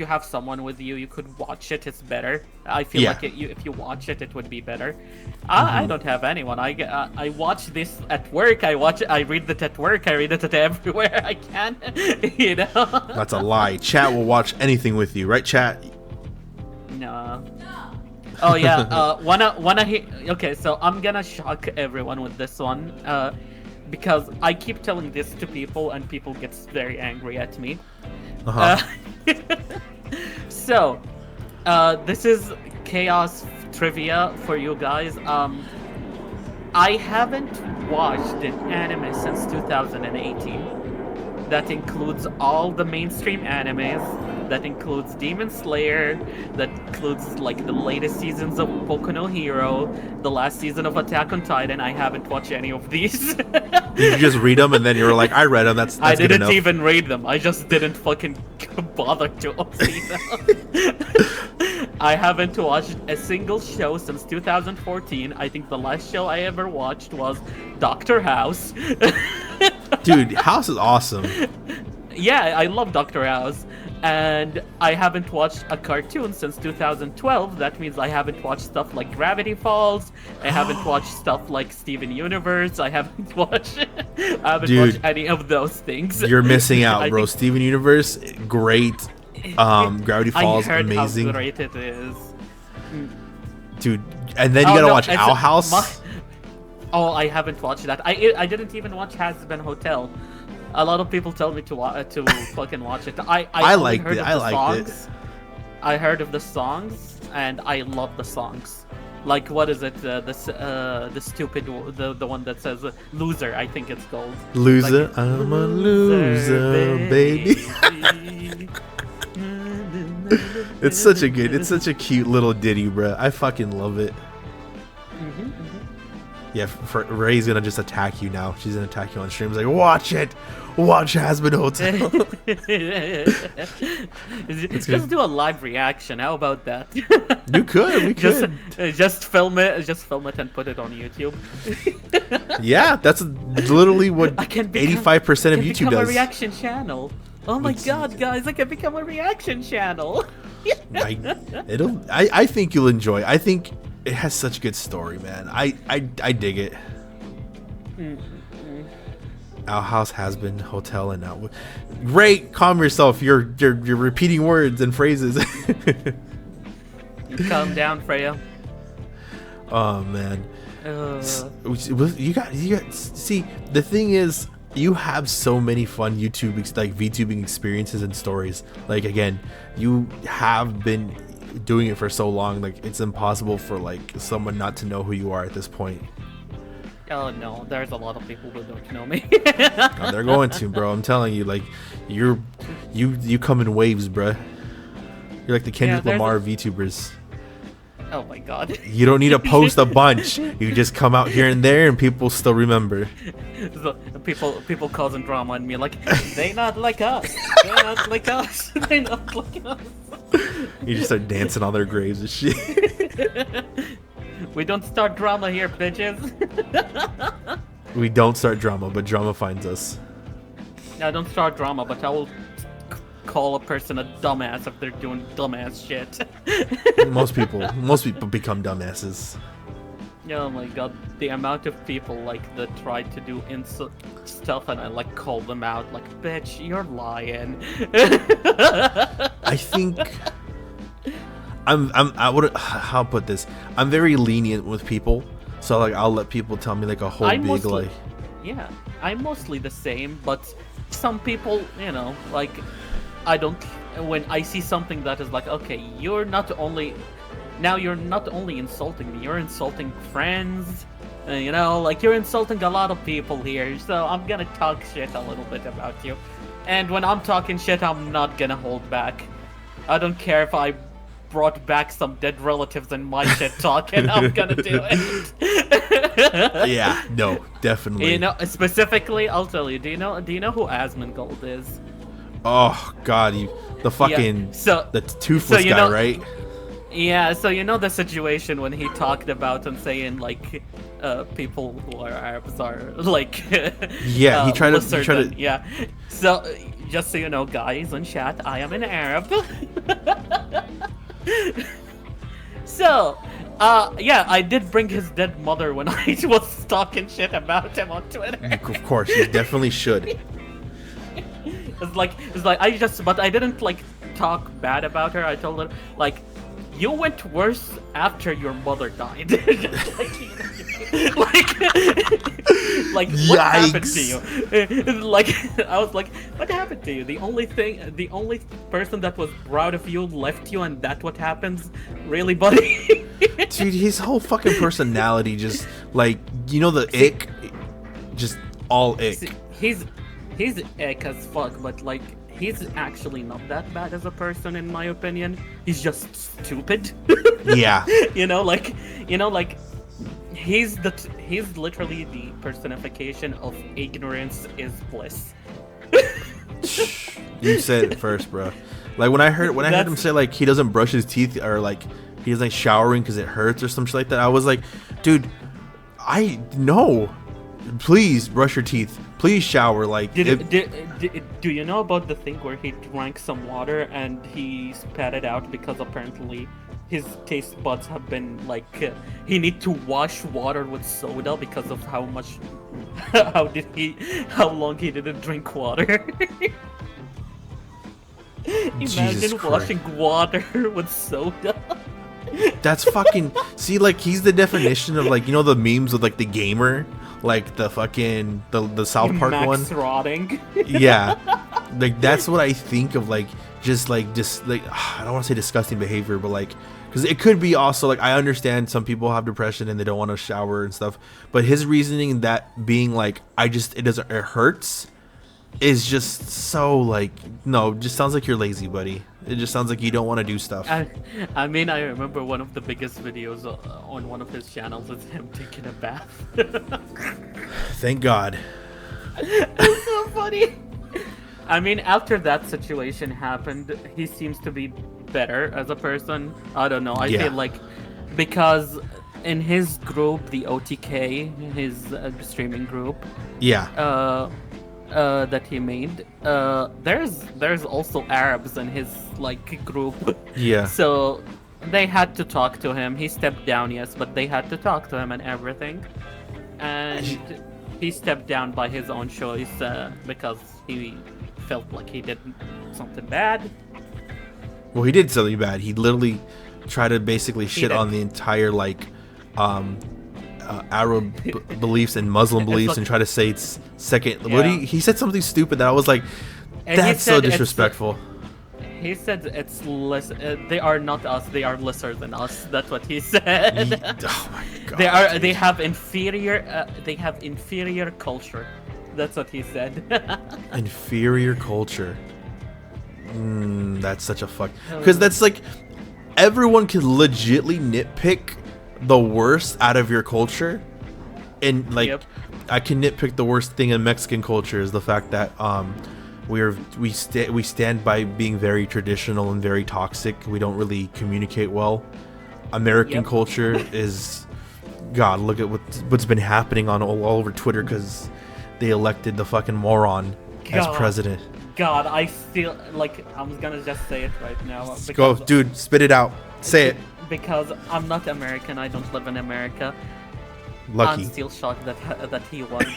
have someone with you, you could watch it. It's better. I feel like if you watch it, it would be better. I don't have anyone. I watch this at work. I read it at work. I read it everywhere I can. You know. That's a lie. Chat will watch anything with you, right? Chat. No. Oh yeah, wanna hear? Okay, so I'm gonna shock everyone with this one, because I keep telling this to people and people get very angry at me. So, this is chaos trivia for you guys. I haven't watched an anime since 2018. That includes all the mainstream animes. That includes Demon Slayer. That includes like the latest seasons of Boku no Hero, the last season of Attack on Titan. I haven't watched any of these. You just read them and then you're like, I read them. That's I good didn't enough. even read them. I just didn't fucking bother to see them. I haven't watched a single show since 2014. I think the last show I ever watched was Doctor House. Dude, House is awesome. Yeah, I love Doctor House. And I haven't watched a cartoon since 2012. That means I haven't watched stuff like Gravity Falls. I haven't watched stuff like Steven Universe. I haven't watched any of those things. You're missing out, bro. Steven Universe, great. Gravity Falls, I heard amazing. How great it is. Dude, and then you gotta watch Owl House. I haven't watched that. I didn't even watch Hazbin Hotel. A lot of people tell me to fucking watch it. I liked it. I liked it. I heard of the songs and I love the songs. Like what is it? The stupid the one that says loser. I think it's called. Loser, like, I'm a loser, baby. It's such a cute little ditty, bro. I fucking love it. Yeah, Ray's gonna just attack you now. She's gonna attack you on stream. Like, watch it, watch Hazbin Hotel. Just do a live reaction. How about that? You could. We could. Just film it. Just film it and put it on YouTube. Yeah, that's literally what 85% of YouTube does. A reaction channel. Oh my god, guys! I can become a reaction channel. I think you'll enjoy. I think it has such a good story, man. I dig it. Our house has been hotel and now. Ray, calm yourself. You're repeating words and phrases. Calm down, Freya. Oh man. You got. See, the thing is, you have so many fun VTubing experiences and stories. Like again, you have been doing it for so long, like it's impossible for like someone not to know who you are at this point. Oh no, there's a lot of people who don't know me. No, they're going to, bro. I'm telling you, like you come in waves, bro. You're like the Kendrick Lamar VTubers. Oh my god. You don't need to post a bunch. You just come out here and there and people still remember. So people causing drama on me like, they not like us. They not like us. They not like us. You just start dancing on their graves and shit. We don't start drama here, bitches. We don't start drama, but drama finds us. I don't start drama, but I will call a person a dumbass if they're doing dumbass shit. Most people become dumbasses. Oh my god, the amount of people like that try to do stuff and I like call them out like, bitch, you're lying. I think how put this? I'm very lenient with people, so like I'll let people tell me like a whole Yeah, I'm mostly the same, but some people, you know, like I don't. When I see something that is like, okay, you're not only insulting me, you're insulting friends. You know, like you're insulting a lot of people here, so I'm gonna talk shit a little bit about you. And when I'm talking shit, I'm not gonna hold back. I don't care if I brought back some dead relatives in my shit talking, I'm gonna do it. Yeah, no, definitely. You know, specifically, I'll tell you. Do you know who Asmongold is? Oh God, the fucking the toothless guy, right? Yeah, so you know the situation when he talked about and saying like people who are Arabs are like yeah, he tried to yeah. So just so you know, guys in chat, I am an Arab. So yeah, I did bring his dead mother when I was talking shit about him on Twitter. Of course, you definitely should. It's like but I didn't like talk bad about her. I told her like, you went worse after your mother died. Like what happened to you? Like I was like, what happened to you? The only person that was proud of you left you, and that's what happens? Really, buddy? Dude, his whole fucking personality just like, you know, the ick, just all ick. He's ick as fuck, but like he's actually not that bad as a person in my opinion. He's just stupid. Yeah. you know, like he's literally the personification of ignorance is bliss. You said it first, bro. Like when I heard him say like he doesn't brush his teeth or like he's like showering because it hurts or some shit like that, I was like, dude, I know. Please brush your teeth. Please shower. Like, do you know about the thing where he drank some water and he spat it out because apparently his taste buds have been like he need to wash water with soda because of how long he didn't drink water. Imagine washing water with soda. That's fucking see, like he's the definition of like, you know, the memes with like the gamer, like the fucking the South Park one. Rotting. Yeah, like that's what I think of, like just like I don't want to say disgusting behavior, but like because it could be also like I understand some people have depression and they don't want to shower and stuff, but his reasoning that being like it hurts is just so like no, just sounds like you're lazy, buddy. It just sounds like you don't want to do stuff. I mean, I remember one of the biggest videos on one of his channels is him taking a bath. Thank God. It's so funny. I mean, after that situation happened, he seems to be better as a person. I don't know. I feel like because in his group, the OTK, his streaming group. Yeah. That he made. There's also Arabs in his like group. Yeah. So they had to talk to him. He stepped down, yes, but they had to talk to him and everything. And he stepped down by his own choice because he felt like he did something bad. Well, he did something bad. He literally tried to basically shit on the entire like Arab beliefs and Muslim beliefs and try to say it's second. Yeah. What he said something stupid that I was like, that's so disrespectful. He said it's less. They are not us. They are lesser than us. That's what he said. Oh my god. They have inferior. They have inferior culture. That's what he said. Inferior culture. That's such a fuck. Because that's like everyone can legitly nitpick the worst out of your culture, and like I can nitpick the worst thing in Mexican culture is the fact that we stand by being very traditional and very toxic. We don't really communicate well. American culture is, God, look at what's been happening on all over Twitter because they elected the fucking moron as president. God, I feel like I'm gonna just say it right now. Go, dude, spit it out. Say it. Because I'm not American, I don't live in America. Lucky. I'm still shocked that he won.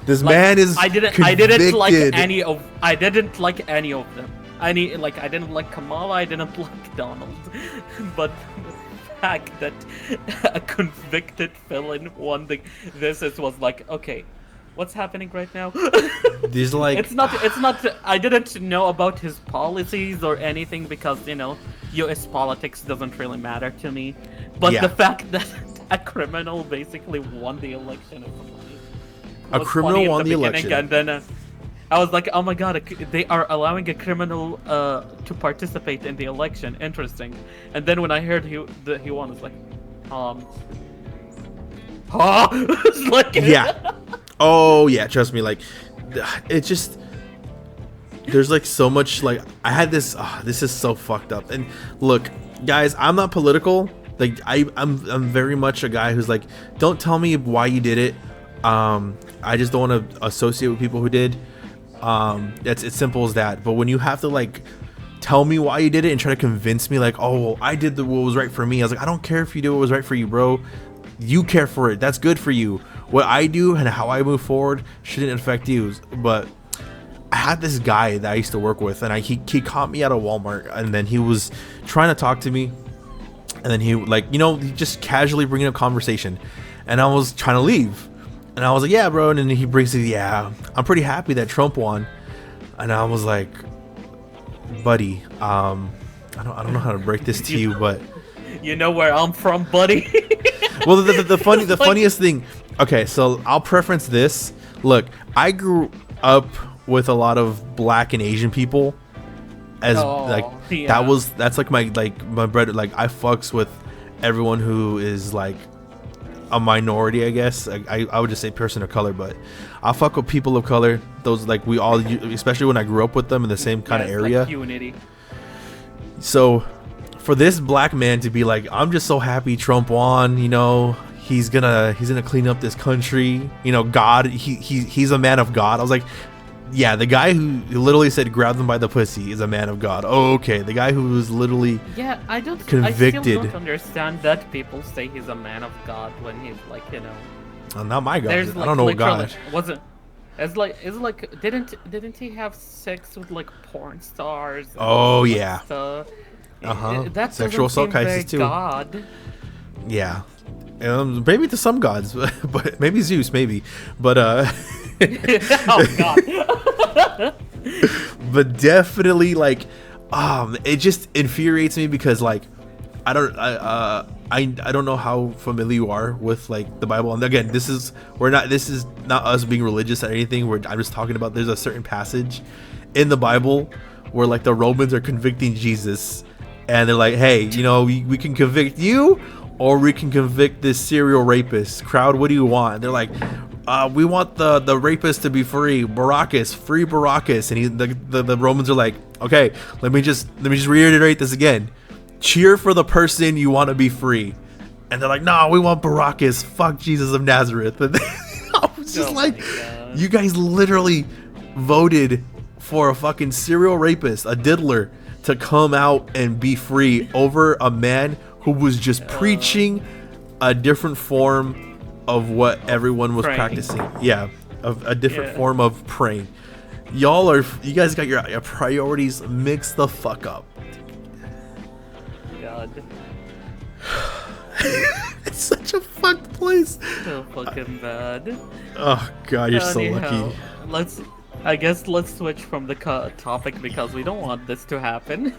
This man is I didn't like any of them. I didn't like Kamala, I didn't like Donald. But the fact that a convicted felon won this was like, okay, what's happening right now? These like it's not I didn't know about his policies or anything because, you know, US politics doesn't really matter to me. But the fact that a criminal basically won the election is funny. A criminal won the election. And then I was like, oh my god, they are allowing a criminal to participate in the election. Interesting. And then when I heard he won, it's like, it's like, yeah. Oh yeah, trust me, like it just there's like so much like I had this this is so fucked up. And look, guys, I'm not political. Like I'm very much a guy who's like, don't tell me why you did it. I just don't want to associate with people who did. It's as simple as that. But when you have to like tell me why you did it and try to convince me like, oh well, I did what was right for me, I was like, I don't care if you do what was right for you, bro. You care for it. That's good for you. What I do and how I move forward shouldn't affect you. But had this guy that I used to work with, and he caught me at a Walmart, and then he was trying to talk to me, and then he he just casually bringing up conversation, and I was trying to leave, and I was like, yeah, bro, and then he brings it, yeah, I'm pretty happy that Trump won, and I was like, buddy, I don't know how to break this to you, but you know where I'm from, buddy. well, the funniest thing. Okay, so I'll preference this. Look, I grew up with a lot of black and Asian people. That's like my bread. Like, I fucks with everyone who is like a minority, I guess. I would just say person of color, but I fuck with people of color. Those, like, we all, especially when I grew up with them in the same kind of area. Like unity. So for this black man to be like, I'm just so happy Trump won, you know, he's gonna clean up this country, you know, God, he's a man of God. I was like, yeah, the guy who literally said grab them by the pussy is a man of God. Oh, okay. The guy who was literally convicted. I still don't understand that people say he's a man of God when he's like, you know, not my God. I don't know God. It's like didn't he have sex with like porn stars? Oh yeah. That sexual assault cases too. God. Yeah. Maybe to some gods, but maybe Zeus, maybe. But oh God. But definitely, like, it just infuriates me because, like, I don't know how familiar you are with, like, the Bible. And again, this is not us being religious or anything. I'm just talking about, there's a certain passage in the Bible where, like, the Romans are convicting Jesus, and they're like, hey, you know, we can convict you, or we can convict this serial rapist. Crowd, what do you want? And they're like, we want the rapist to be free. Free Barabbas. And the Romans are like, okay, let me just reiterate this again. Cheer for the person you want to be free. And they're like, no, we want Barabbas. Fuck Jesus of Nazareth. And I was just you guys literally voted for a fucking serial rapist, a diddler, to come out and be free over a man who was just preaching a different form of what everyone was practicing. Yeah, of a different form of praying. You guys got your priorities mixed the fuck up. God. It's such a fucked place. So fucking bad. Oh God, you're so lucky. Let's switch from the topic because we don't want this to happen.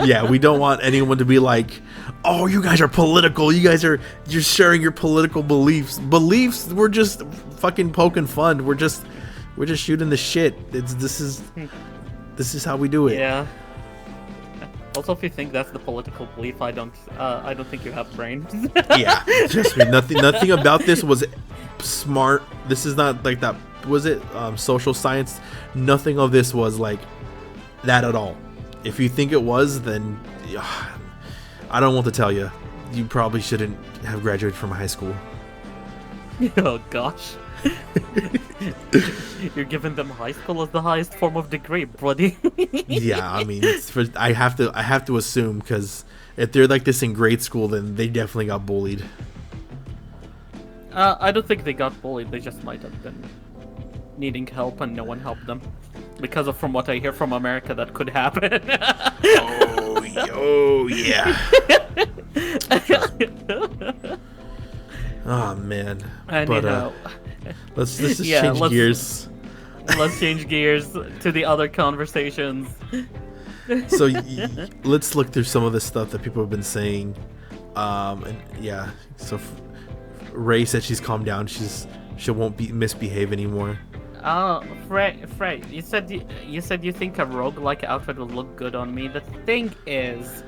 Yeah, we don't want anyone to be like, oh, you guys are political. You're sharing your political beliefs. We're just fucking poking fun. We're just shooting the shit. This is how we do it. Yeah. Also, if you think that's the political belief, I don't think you have brains. Yeah, trust me. Nothing about this was smart. This is not like that. Was it social science? Nothing of this was like that at all. If you think it was, then I don't want to tell you. You probably shouldn't have graduated from high school. Oh gosh. You're giving them high school as the highest form of degree, buddy. Yeah, I mean, I have to assume, because if they're like this in grade school, then they definitely got bullied. I don't think they got bullied. They just might have been needing help and no one helped them. Because from what I hear from America, that could happen. Oh yeah. Oh man. Anyhow, let's just change gears. Let's change gears to the other conversations. So let's look through some of the stuff that people have been saying. And yeah, so Ray said she's calmed down. She won't misbehave anymore. Oh, Frey, you said you think a roguelike outfit would look good on me. The thing is,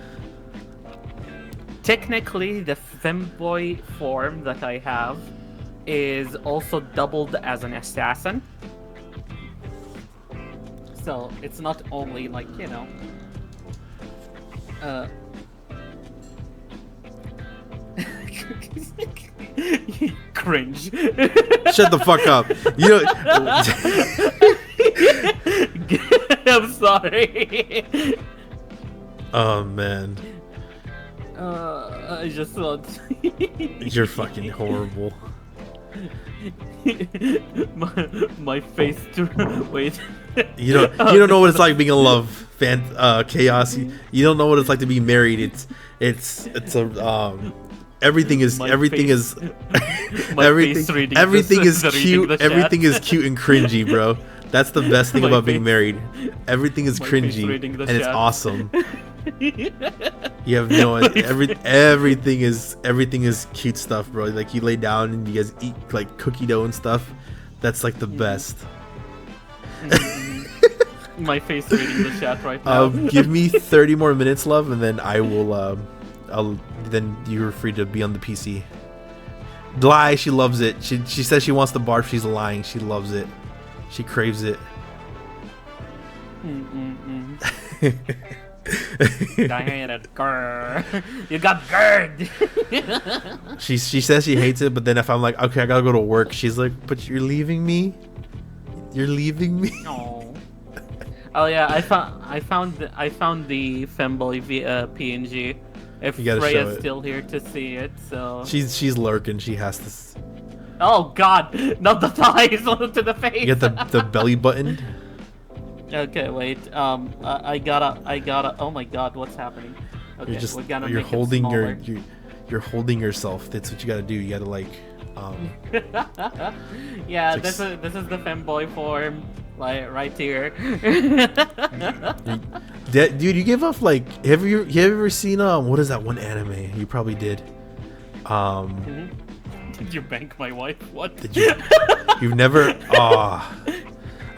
technically, the femboy form that I have is also doubled as an assassin. So it's not only like, you know, cringe. Shut the fuck up. You I'm sorry. Oh man. I just thought you're fucking horrible. my face to wait. You don't know what it's like being in love, chaos. You don't know what it's like to be married. It's a everything is everything is cute. Everything is cute and cringy, bro. That's the best thing about being married. Everything is cringy and it's awesome. You have no idea. Everything is cute stuff, bro. Like you lay down and you guys eat like cookie dough and stuff. That's like the best. My face reading the chat right now. Give me 30 more minutes, love, and then I will. Then you're free to be on the PC. Lie, she loves it. She says she wants the barf. She's lying. She loves it. She craves it. You got GERD. She says she hates it, but then if I'm like, okay, I gotta go to work, she's like, but you're leaving me. You're leaving me. Oh yeah, I found the femboy PNG. If Freya's still here to see it, so she's lurking. She has to. Oh God, not the thighs to the face. You get the belly button. Okay, wait. I gotta. Oh my God, what's happening? Okay, we're gonna you're make holding it you're holding yourself. That's what you gotta do. You gotta like. Yeah, this is the femboy form, like right here. Dude, you give off like. Have you ever seen what is that one anime? You probably did. Did you bank my wife? What? Did you? You've never.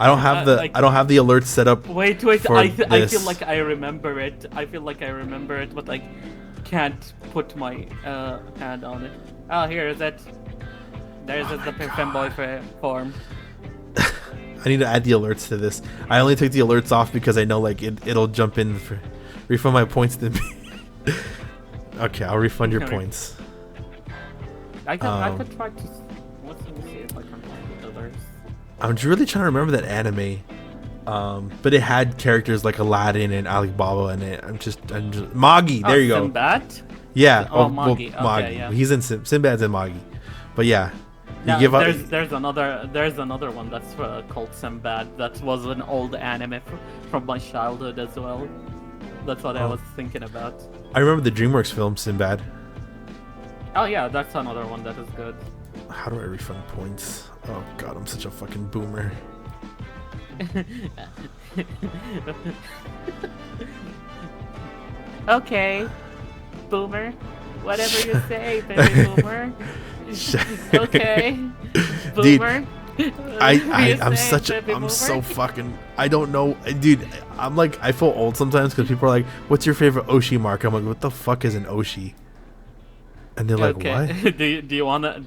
I don't have the alerts set up. Wait. I feel like I remember it. But I can't put my hand on it. Oh, here is it. There's the femboy form. I need to add the alerts to this. I only took the alerts off because I know like it'll jump in for refund my points to me. Okay, I'll refund your points. I could try to. Let's see if I can find the others. I'm really trying to remember that anime, but it had characters like Aladdin and Alibaba in it. I'm just Magi. There you go. Sinbad? Yeah. Magi. Well, Magi. Okay, yeah. He's in Sinbad's in Magi, but yeah. There's another one that's called Sinbad. That was an old anime from my childhood as well. That's what I was thinking about. I remember the DreamWorks film Sinbad. Oh yeah, that's another one that is good. How do I refund points? Oh God, I'm such a fucking boomer. Okay, boomer. Whatever you say, baby boomer. Okay, boomer. Dude, I'm so fucking. I don't know, dude. I'm like, I feel old sometimes because people are like, "What's your favorite oshi mark?" I'm like, "What the fuck is an oshi?" And they're like, "What?" do you wanna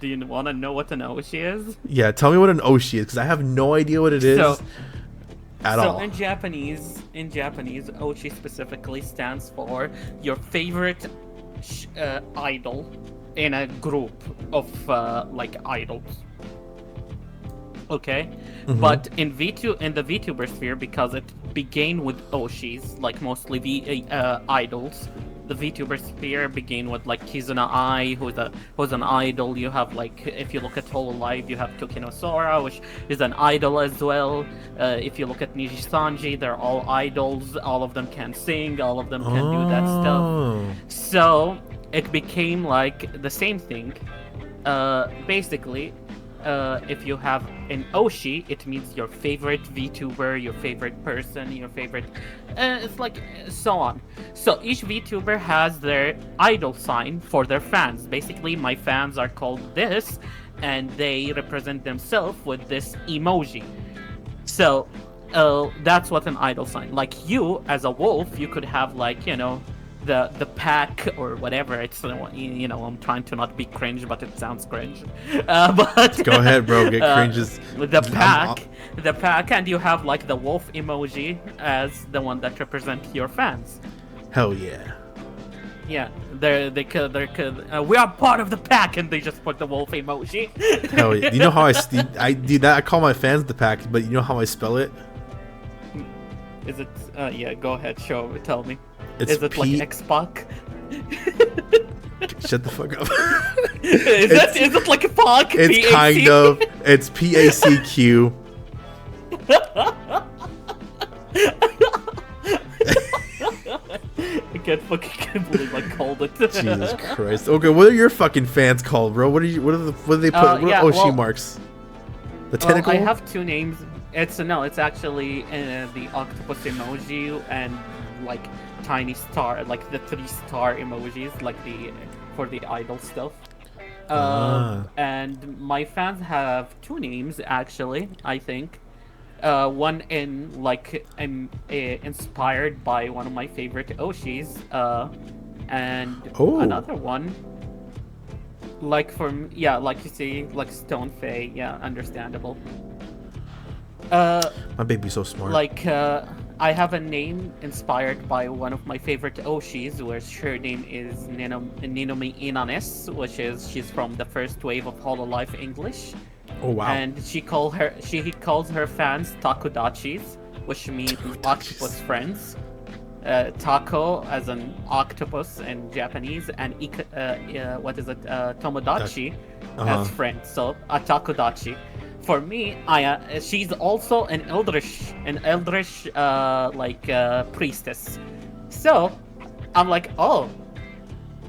know what an oshi is? Yeah, tell me what an oshi is because I have no idea what it is at all. So in Japanese, oshi specifically stands for your favorite idol in a group of like idols. Okay, but in the VTuber sphere, because it began with oshis, like mostly idols. The VTuber sphere began with like Kizuna Ai, who's an idol. You have like, if you look at Hololive, you have Tokino Sora, which is an idol as well. If you look at Niji Sanji, they're all idols. All of them can sing. All of them can do that stuff. So it became like the same thing. Basically, if you have an oshi, it means your favorite VTuber, your favorite person, your favorite... it's like so on. So each VTuber has their idol sign for their fans. Basically, my fans are called this, and they represent themselves with this emoji. So that's what an idol sign. Like you, as a wolf, you could have like, you know, the pack or whatever. It's, you know, I'm trying to not be cringe, but it sounds cringe. But go ahead, bro. Get cringes. The pack, and you have like the wolf emoji as the one that represents your fans. Hell yeah. Yeah, we are part of the pack, and they just put the wolf emoji. Hell yeah. You know how I do that? I call my fans the pack, but you know how I spell it? Is it? Yeah, go ahead. Tell me. Is it like X-Pac? Shut the fuck up. Is it like a PAC? It's P-A-C? kind of. It's PACQ. fucking can't believe I called it. Jesus Christ. Okay, what are your fucking fans called, bro? What do they put? What are Oshi marks? The tentacle? I have two names. It's actually the octopus emoji and like tiny star, like the 3-star emojis, like for the idol stuff. And my fans have two names actually. I think one inspired by one of my favorite Oshis, and another one like like you see, like Stone Fae. Yeah, understandable. My baby's so smart. Like, I have a name inspired by one of my favorite Oshis, where her name is Ninomi Inanes, she's from the first wave of Hololive English. Oh wow! And she calls her fans Takodachis, which means octopus friends. Taco as an octopus in Japanese, and Tomodachi as friends. So a Takodachi. For me, she's also an eldritch priestess. So I'm like, oh,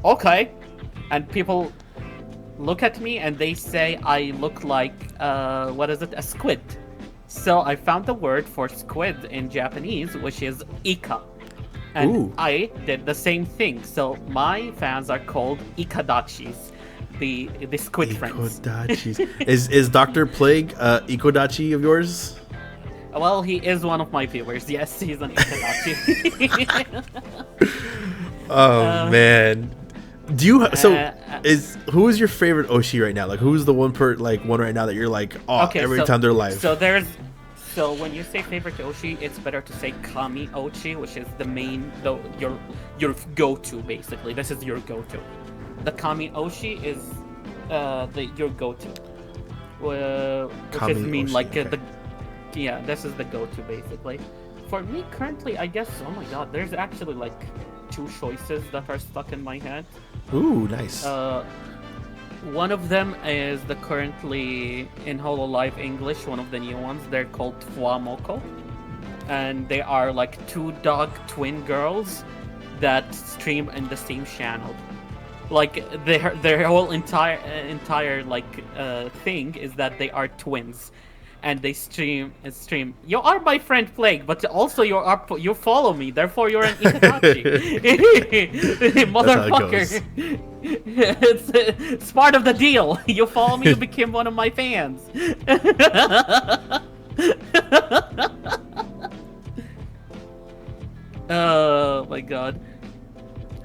okay. And people look at me and they say I look like a squid. So I found the word for squid in Japanese, which is ika. And I did the same thing. So my fans are called ikadachis. The squid friends. is Dr. Plague Ikodachi of yours? Well, he is one of my viewers. Yes, he's an Ikodachi. Oh man. Do you who is your favorite Oshi right now? Like who's the one right now that you're like, every time they're live? So when you say favorite Oshi, it's better to say Kami Oshi, which is the main your go-to basically. This is your go-to. The Kami Oshi is your go-to, which is mean Oshi, like this is the go-to basically. For me currently, I guess, oh my god, there's actually like two choices that are stuck in my head. Ooh, nice. One of them is the currently in Hololive English, one of the new ones. They're called Fuamoko, and they are like two dog twin girls that stream in the same channel. Like their whole entire like thing is that they are twins, and they stream. You are my friend Plague, but also you follow me. Therefore, you're an Itachi, motherfucker. It's part of the deal. You follow me, you became one of my fans. Oh my god.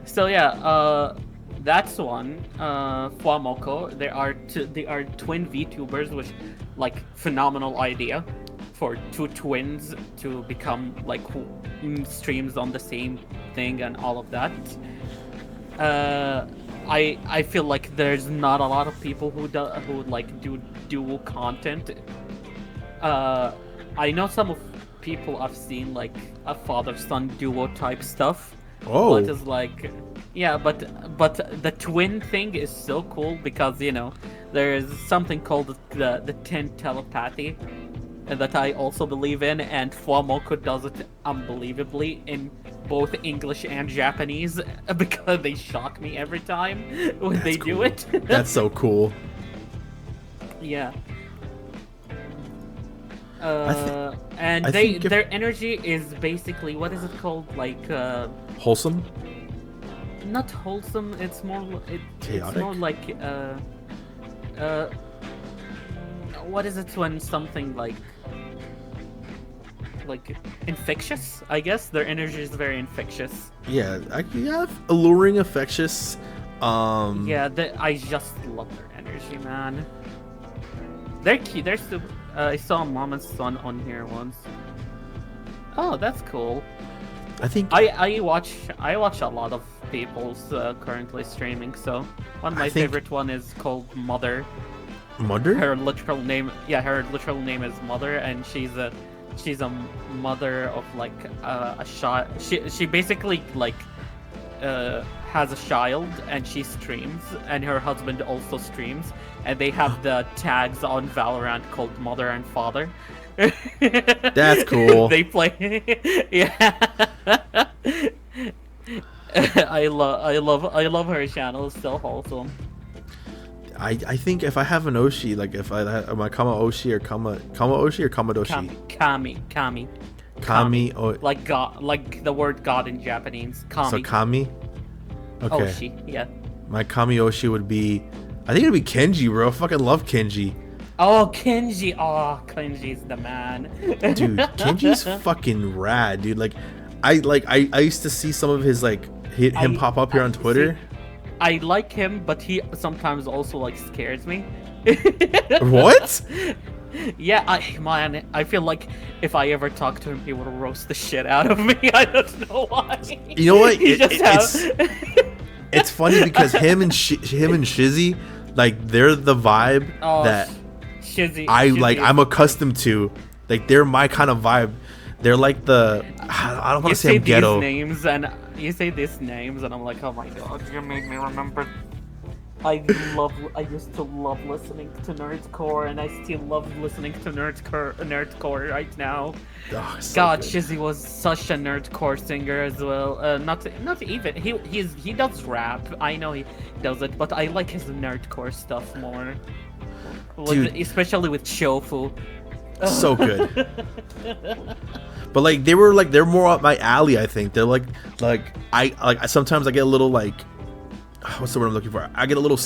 So yeah, that's one. Fuamoko. They are twin VTubers, which like phenomenal idea for two twins to become like streams on the same thing and all of that. I feel like there's not a lot of people who do dual content. I know some of people I've seen like a father-son duo type stuff. Oh. But it's like, yeah, but the twin thing is so cool because there is something called the 10 telepathy that I also believe in, and Fuamoko does it unbelievably in both English and Japanese because they shock me every time when they do it. That's so cool. Yeah. And their energy is basically, what is it called? Like wholesome? Not wholesome. It's more. It's more like what is it when something like infectious? I guess their energy is very infectious. Yeah, alluring, infectious. Yeah, I just love their energy, man. They're cute. They're super. I saw Mom and Son on here once. Oh, that's cool. I think I watch a lot of people's currently streaming. So one of my favorite one is called Mother. Mother? Her literal name is Mother, and she's a mother of like a child. She basically like has a child, and she streams, and her husband also streams, and they have the tags on Valorant called Mother and Father. That's cool. They play, yeah. I love her channel. It's so wholesome. I think if I have an Oshi, like if I have my Kama Oshi or Kama Oshi or Kamadoshi. Kami. Like God, like the word God in Japanese. Kami. So Kami. Okay. Oshi, yeah. My Kami Oshi would be, I think it'd be Kenji, bro. I fucking love Kenji. Oh, Kenji. Oh, Kenji's the man. Dude, Kenji's fucking rad, dude. Like I used to see some of his like him pop up here on Twitter. I like him, but he sometimes also like scares me. What? Yeah, I feel like if I ever talk to him, he would roast the shit out of me. I don't know why. You know what? It's funny because him and Shizzy, like they're the vibe that Shizzy, I'm accustomed to. Like they're my kind of vibe. They're like the I don't want to say I'm ghetto. You say these names and I'm like, oh my god, you made me remember. I used to love listening to Nerdcore, and I still love listening to Nerdcore right now. Oh, so God, good. Shizzy was such a Nerdcore singer as well. Not even he does rap. I know he does it, but I like his Nerdcore stuff more. Especially with Shofu. So good. But like they're more up my alley. I think they're like I sometimes I get a little like, what's the word I'm looking for? I get a little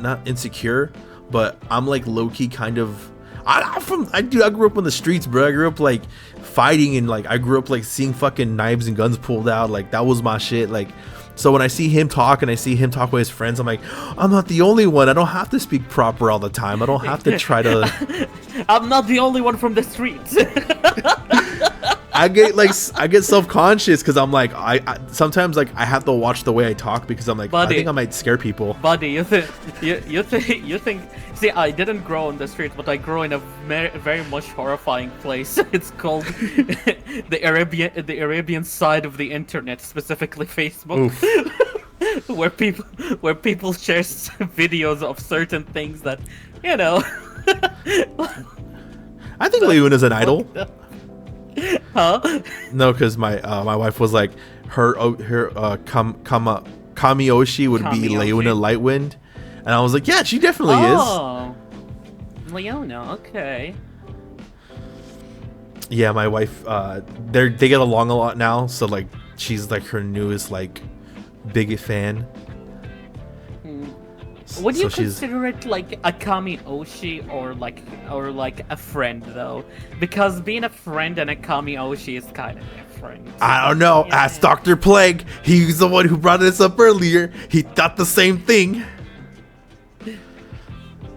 not insecure, but I'm like low key kind of. I grew up on the streets, bro. I grew up like fighting and like I grew up like seeing fucking knives and guns pulled out. Like that was my shit. Like, so when I see him talk and I see him talk with his friends, I'm like, I'm not the only one. I don't have to speak proper all the time. I don't have to try to. I'm not the only one from the streets. I get self-conscious because I'm like I sometimes like I have to watch the way I talk because I'm like, buddy, I think I might scare people. Buddy, you think see, I didn't grow on the streets, but I grew in a very much horrifying place. It's called the Arabian side of the internet, specifically Facebook. where people share videos of certain things that, you know. I think Leon is an idol. Huh? No, because my wife was like her Kamioshi would be Leona Lightwind, and I was like, yeah, she definitely is. Leona, okay. Yeah, my wife, they get along a lot now, so like she's like her newest like biggest fan. Would you consider it like a Kami Oshi or like a friend though? Because being a friend and a Kami Oshi is kind of different. I don't know. Yeah. Ask Dr. Plague. He's the one who brought this up earlier. He thought the same thing.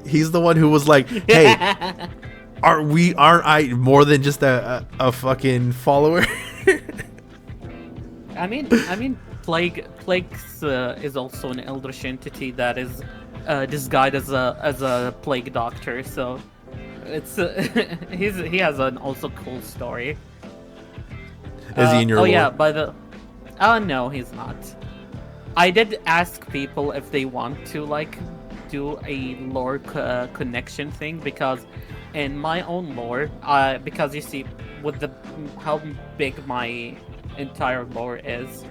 He's the one who was like, "Hey, aren't I more than just a fucking follower?" I mean, Plague is also an eldritch entity that is disguised as a plague doctor. So it's he has an also cool story. Is he in your lore? Yeah, no, he's not. I did ask people if they want to like do a lore connection thing, because in my own lore, because you see with how big my entire lore is,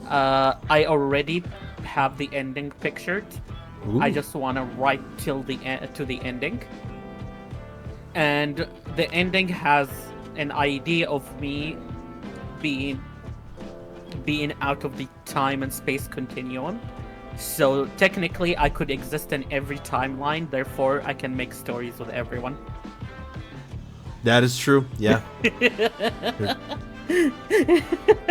I already have the ending pictured. Ooh. I just want to write to the ending, and the ending has an idea of me being out of the time and space continuum. So technically, I could exist in every timeline. Therefore, I can make stories with everyone. That is true. Yeah.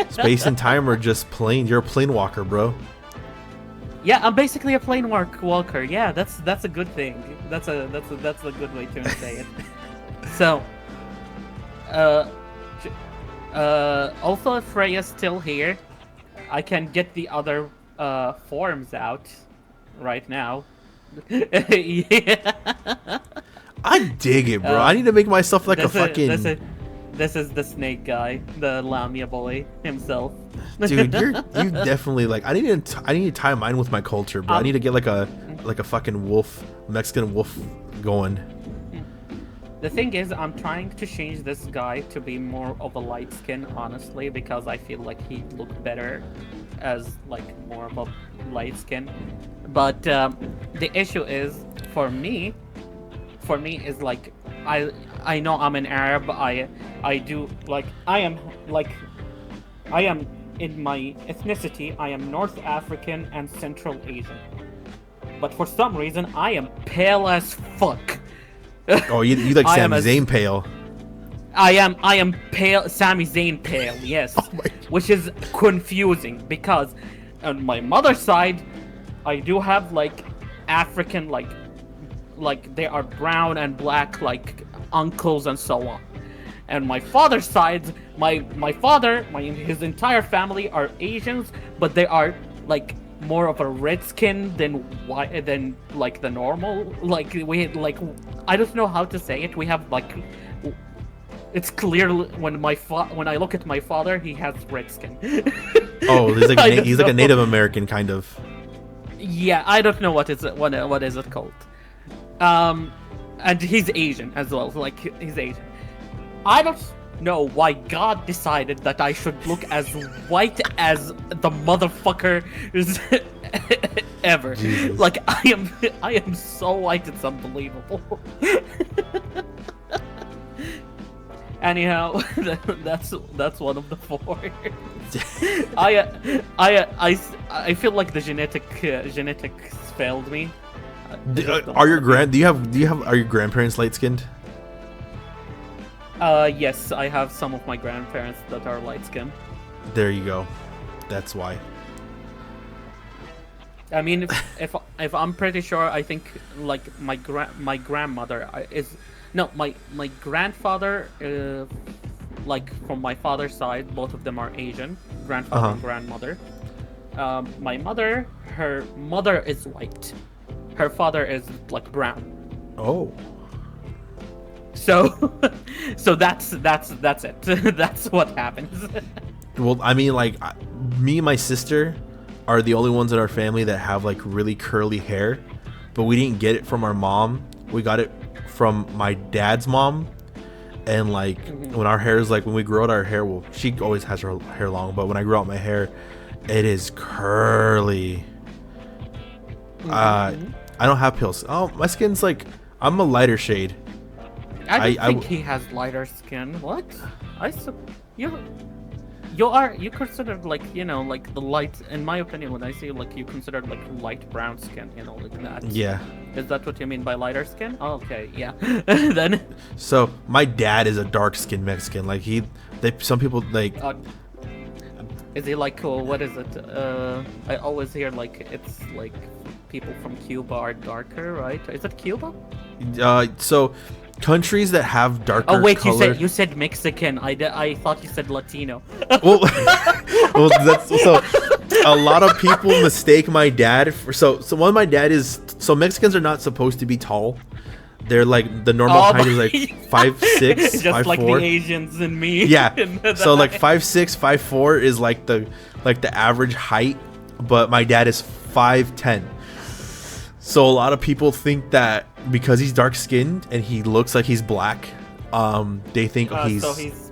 Space and time are just plain. You're a plane walker, bro. Yeah, I'm basically a plane walker. Yeah, that's a good thing. That's a good way to say it. So, also if Freya's still here, I can get the other forms out right now. Yeah. I dig it, bro. I need to make myself like a fucking. This is the snake guy, the Lamia boy himself. Dude, you definitely like. I need to tie mine with my culture, bro. I need to get like a fucking wolf, Mexican wolf going. The thing is, I'm trying to change this guy to be more of a light skin, honestly, because I feel like he'd look better as like more of a light skin. But the issue is for me is like I know I'm an Arab. I do like I am in my ethnicity. I am North African and Central Asian. But for some reason, I am pale as fuck. Oh, you like Sami Zayn pale? I am pale, Sami Zayn pale, yes. Which is confusing because on my mother's side, I do have like African like they are brown and black like uncles and so on. And my father's side, his entire family are Asians, but they are like more of a red skin than like the normal. Like I don't know how to say it. We have like it's clear when I look at my father, he has red skin. Oh, he's like a Native American kind of. Yeah, I don't know what is it called. And he's Asian as well. Like he's Asian. I don't know why God decided that I should look as white as the motherfucker is ever. Jesus. Like I am so white, it's unbelievable. Anyhow, that's one of the four. I feel like the genetics failed me. Are your grandparents light skinned? Yes, I have some of my grandparents that are light skinned. There you go. That's why. I mean, if I'm pretty sure, I think like my grandmother my grandfather, like from my father's side, both of them are Asian, grandfather and grandmother. My mother, her mother is white, her father is like brown. Oh. So that's it. That's what happens. Well, I mean, like, me and my sister are the only ones in our family that have like really curly hair, but we didn't get it from our mom. We got it from my dad's mom. And like when our hair is like, when we grow out our hair, well, she always has her hair long, but when I grow out my hair, it is curly. I don't have pills. Oh, my skin's like, I'm a lighter shade. I don't think he has lighter skin. What? You considered like, you know, like the light, in my opinion, when I say like you considered like light brown skin, you know, like that. Yeah. Is that what you mean by lighter skin? Oh, okay, yeah. Then. So my dad is a dark skinned Mexican. Like some people like. Is he like, what is it? I always hear like it's like people from Cuba are darker, right? Is it Cuba? So countries that have darker color. You said Mexican. I thought you said Latino. Well, that's so. A lot of people mistake my dad for so one. My dad is so Mexicans are not supposed to be tall. They're like the normal height is like 5'6", just 5'4". like the Asians and me. Yeah. So like 5'6", 5'4" is like the average height, but my dad is 5'10". So a lot of people think that because he's dark skinned and he looks like he's black, they think he's. So he's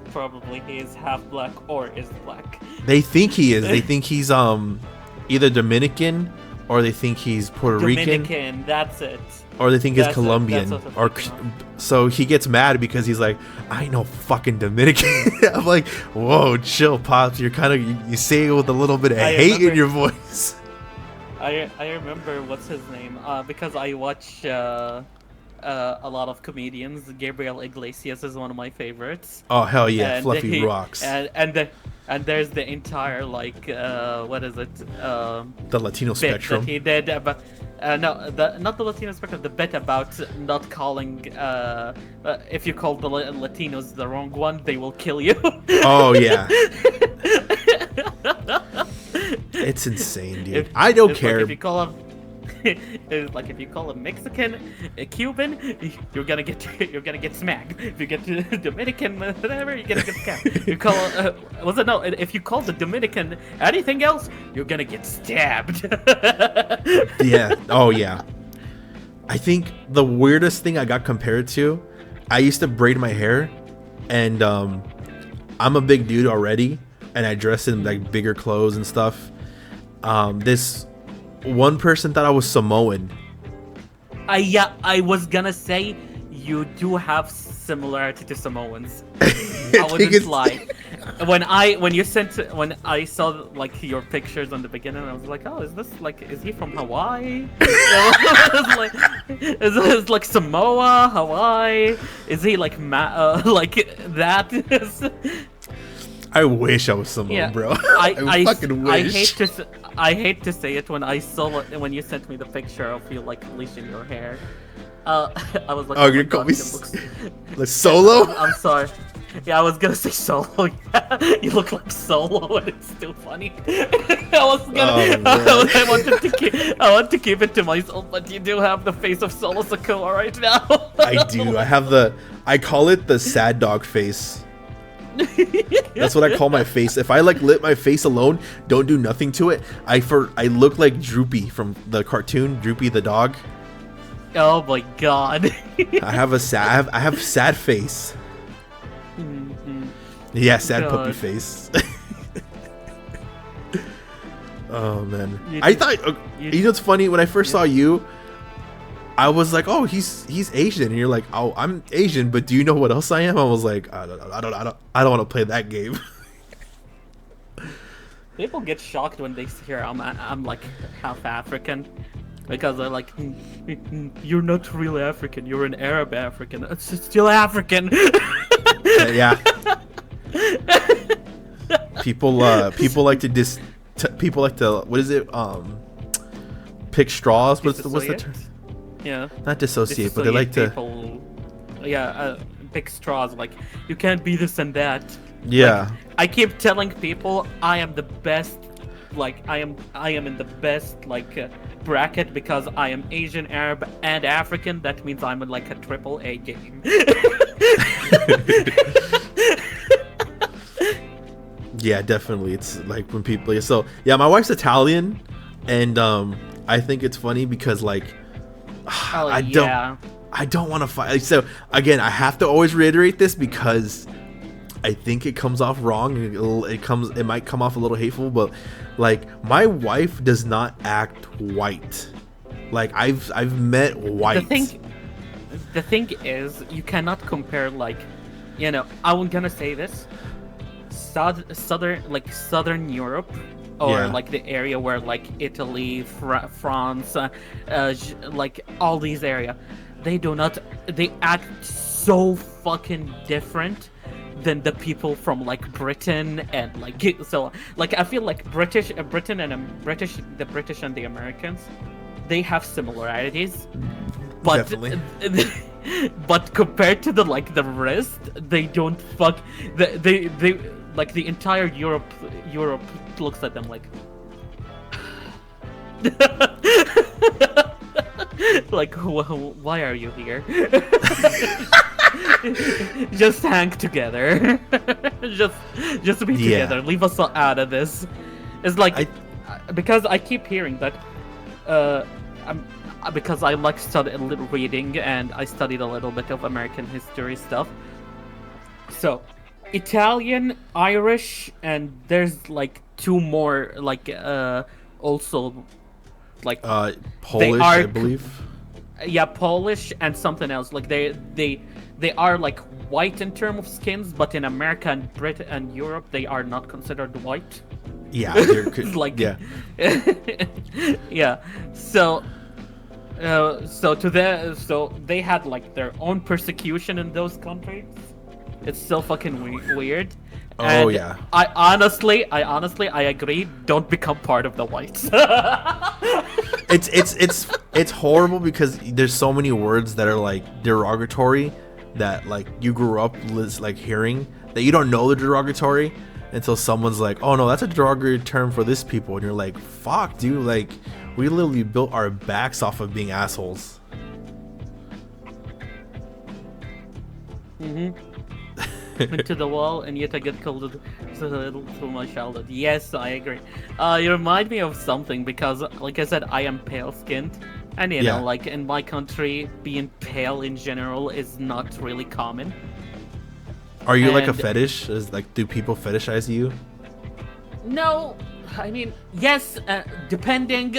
half black or is black. They think he is. They think he's either Dominican or they think he's Puerto Rican. Dominican, that's it. Or they think he's Colombian. So he gets mad because he's like, I ain't no fucking Dominican. I'm like, whoa, chill, Pops. You're kind of you say it with a little bit of hate in your voice. I remember what's his name because I watch a lot of comedians. Gabriel Iglesias is one of my favorites. Oh hell yeah, and Fluffy rocks. And there's the entire like what is it? The Latino spectrum. That he did about not the Latino spectrum. The bit about not calling if you call the Latinos the wrong one, they will kill you. Oh yeah. It's insane, dude. I don't care. Like if you call him, it's like if you call a Mexican, a Cuban, you're gonna get smacked. If you get Dominican, whatever, you're gonna get smacked. You call if you call the Dominican anything else, you're gonna get stabbed. Yeah. Oh yeah. I think the weirdest thing I got compared to I used to braid my hair, and I'm a big dude already, and I dress in like bigger clothes and stuff. This one person thought I was Samoan. I was gonna say you do have similarity to Samoans. I wouldn't lie. When I saw like your pictures on the beginning, I was like, oh, is he from Hawaii? Is this like Samoa, Hawaii? Is he like like that? I wish I was Samoan, bro. I fucking wish. I hate to say it when you sent me the picture of you like leashing your hair. I was like, oh you're gonna call me like Solo? I'm sorry. Yeah, I was gonna say Solo. Yeah, you look like Solo, and it's still funny. I want to keep it to myself, but you do have the face of Solo Sokoa right now. I do. I call it the sad dog face. That's what I call my face. If I like lit my face alone, don't do nothing to it, I look like Droopy from the cartoon, Droopy the dog. Oh my god. I have sad face. Mm-hmm. Yeah, sad puppy face. Oh man. I thought you know what's funny, when I first saw you, I was like, oh, he's Asian, and you're like, oh, I'm Asian, but do you know what else I am? I was like, I don't want to play that game. People get shocked when they hear I'm like half African, because they're like, you're not really African, you're an Arab African. It's still African. Yeah. People like to people like to, what is it? Pick straws. What's the term? Yeah. Not dissociate, but they like to. Pick straws. Like, you can't be this and that. Yeah. Like, I keep telling people I am the best. Like, I am in the best bracket because I am Asian, Arab, and African. That means I'm in like a AAA game. Yeah, definitely. It's like when people. So yeah, my wife's Italian, and I think it's funny because like. I don't want to fight. So again, I have to always reiterate this because I think it comes off wrong. It might come off a little hateful, but like my wife does not act white. Like I've met white. The thing is, you cannot compare I'm gonna say this. Southern Europe. Or like the area where like Italy, France, like all these area, they act so fucking different than the people from like Britain and like so like I feel like the British and the Americans, they have similarities, but but compared to the rest, they don't they like the entire Europe looks at them like like why are you here? Just hang together. just be together. Leave us out of this. It's like because I keep hearing that because I like study a little reading and I studied a little bit of American history stuff. So Italian, Irish, and there's like two more also like Polish, I believe. Yeah, Polish and something else. Like they are like white in terms of skins, but in America and Britain and Europe they are not considered white. Yeah, they're like yeah. Yeah. So they had like their own persecution in those countries. It's so fucking weird. Oh and yeah. I honestly agree. Don't become part of the whites. It's horrible because there's so many words that are like derogatory that like you grew up like hearing that you don't know they're derogatory until someone's like, oh no, that's a derogatory term for this people, and you're like, fuck, dude, like we literally built our backs off of being assholes. Into the wall, and yet I get called through my childhood. Yes, I agree. You remind me of something because, like I said, I am pale skinned, And you Yeah. know, like in my country, being pale in general is not really common. Are you like a And- fetish? Do people fetishize you? No, I mean, yes, depending.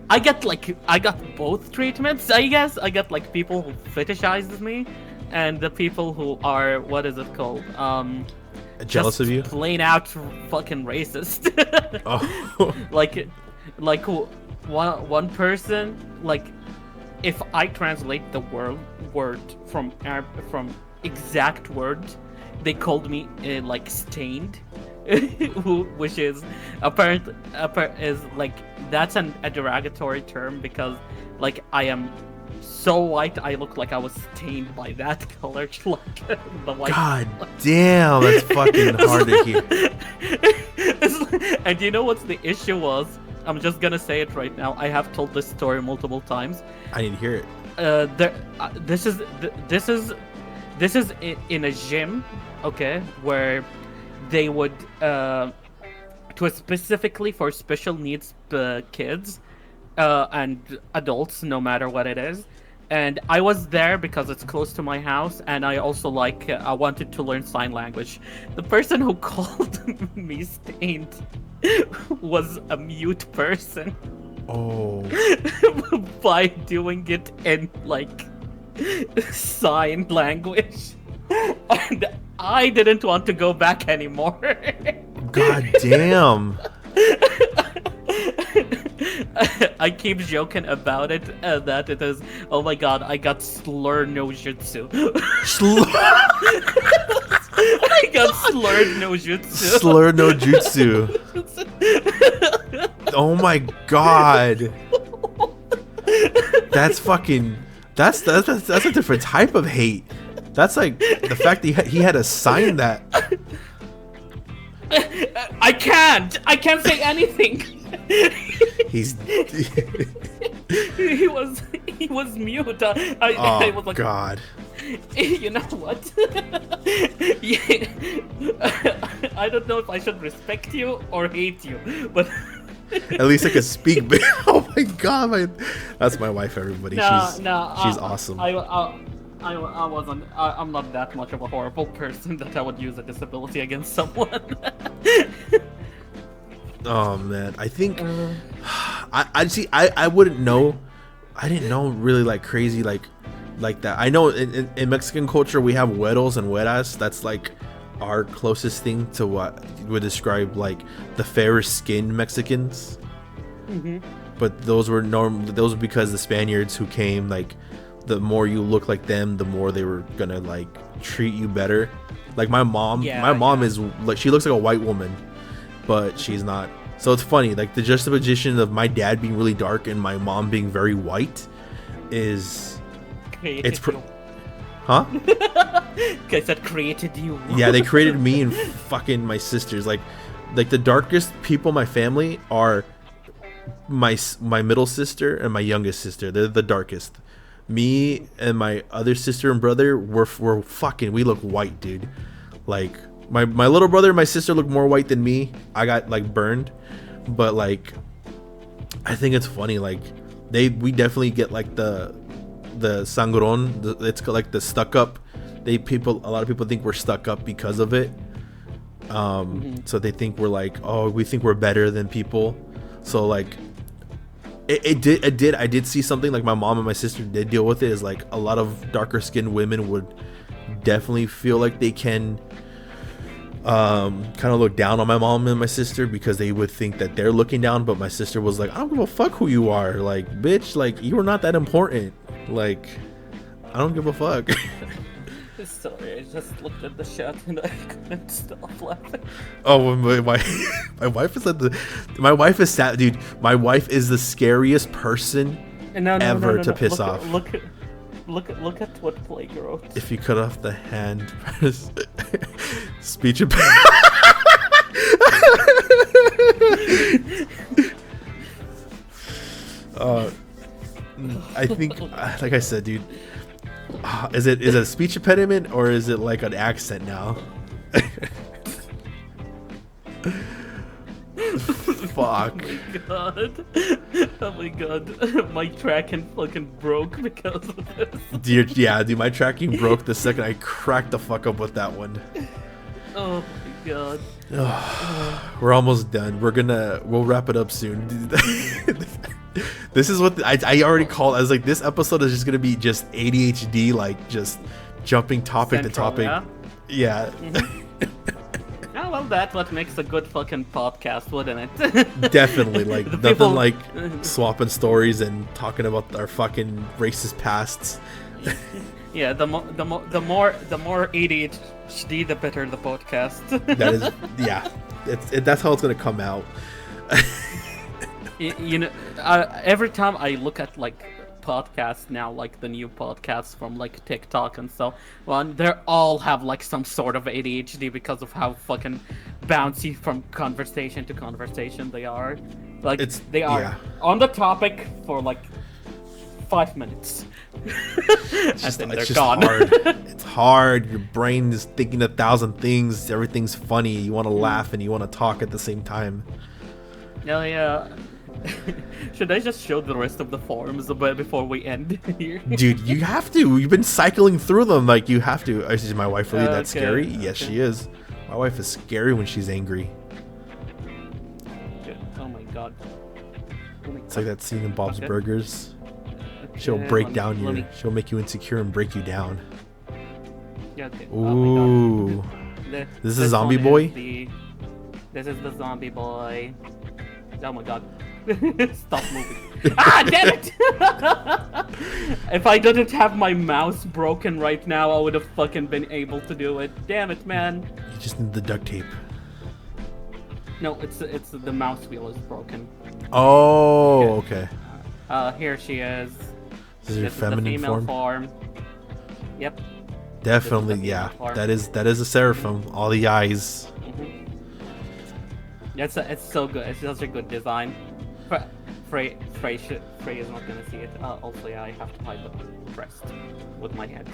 I got both treatments, I guess. I got like people who fetishize me, and the people who are, what is it called? Jealous just of you? plain out fucking racist. Oh. like one person, like, if I translate the word from exact word, they called me like stained. Which is apparently is like, that's a derogatory term, because like I am so white, I look like I was stained by that color. Like the white. God damn, that's fucking hard to hear. And you know what's the issue was? I'm just gonna say it right now. I have told this story multiple times. I need to hear it. This is in a gym, okay, where they would specifically for special needs kids and adults, no matter what it is. And I was there because it's close to my house, and I also I wanted to learn sign language. The person who called me stained was a mute person. Oh. By doing it in like sign language. And I didn't want to go back anymore. God damn. I keep joking about it, that it is, oh my god, I got slur no jutsu. I got slurred no jutsu. Slur no jutsu. Oh my god. That's fucking. That's a different type of hate. That's like the fact that he had to sign that. I can't say anything. He was mute. Oh I was like, god. You know what? I don't know if I should respect you or hate you, but At least I could speak. Oh my god, that's my wife. Everybody, she's awesome. I wasn't. I'm not that much of a horrible person that I would use a disability against someone. Oh man, I think I wouldn't know. I didn't know really like crazy like that. I know in Mexican culture we have güeros and güeras. That's like our closest thing to what would describe like the fairer skinned Mexicans. Mm-hmm. But those were those were because the Spaniards who came, like, the more you look like them, the more they were gonna like treat you better. Like my mom, is like, she looks like a white woman, but she's not. So it's funny, like the juxtaposition of my dad being really dark and my mom being very white is huh? Guys, that created you. Yeah, they created me and fucking my sisters. Like the darkest people in my family are my middle sister and my youngest sister. They're the darkest. Me and my other sister and brother were fucking, we look white, dude. Like my little brother and my sister look more white than me. I got like burned, but like I think it's funny, like we definitely get like the sangron, it's like the stuck up. A lot of people think we're stuck up because of it. So they think we're like, oh, we think we're better than people. So like I did see something, like my mom and my sister did deal with it, is like a lot of darker skinned women would definitely feel like they can kind of look down on my mom and my sister because they would think that they're looking down. But my sister was like, I don't give a fuck who you are, like, bitch, like, you are not that important, like, I don't give a fuck. Sorry, I just looked at the shot and I couldn't stop laughing. Oh, my wife is my wife is sad, dude. My wife is the scariest person ever to piss off. Look at what Plague wrote. If you cut off the hand, speech I think, like I said, dude, is it a speech impediment or is it like an accent now? Fuck. Oh my god. My tracking fucking broke because of this. Dude, my tracking broke the second I cracked the fuck up with that one. Oh my god. We're almost done. We'll wrap it up soon. This is what I already called. I was like, this episode is just gonna be just ADHD, like just jumping topic to topic. Yeah. Oh, well, that's what makes a good fucking podcast, wouldn't it? Definitely, like nothing people... like swapping stories and talking about our fucking racist pasts. Yeah, the more ADHD, the better the podcast. That is, yeah, that's how it's gonna come out. Every time I look at like podcasts now, like the new podcasts from like TikTok and so on, they all have like some sort of ADHD because of how fucking bouncy from conversation to conversation they are. Like they are on the topic for like 5 minutes. It's just hard. It's hard. Your brain is thinking 1,000 things. Everything's funny. You want to laugh and you want to talk at the same time. Oh yeah. Should I just show the rest of the forums a bit before we end here? Dude, you have to. You've been cycling through them. Like, you have to. Is my wife really that scary? Yes, she is. My wife is scary when she's angry. Oh my god. It's like that scene in Bob's Burgers. She'll break down you. She'll make you insecure and break you down. Yeah, okay. Ooh. Oh this is a zombie boy? This is the zombie boy. Oh my god. Stop moving. Ah, damn it! If I didn't have my mouse broken right now, I would have fucking been able to do it. Damn it, man. You just need the duct tape. No, it's the mouse wheel is broken. Oh, okay. Here she is. This is your feminine form. Yep. Definitely, yeah. That is a seraphim. All the eyes. It's so good. It's such a good design. Frey is not gonna see it. Also, yeah, I have to hide the breast with my head.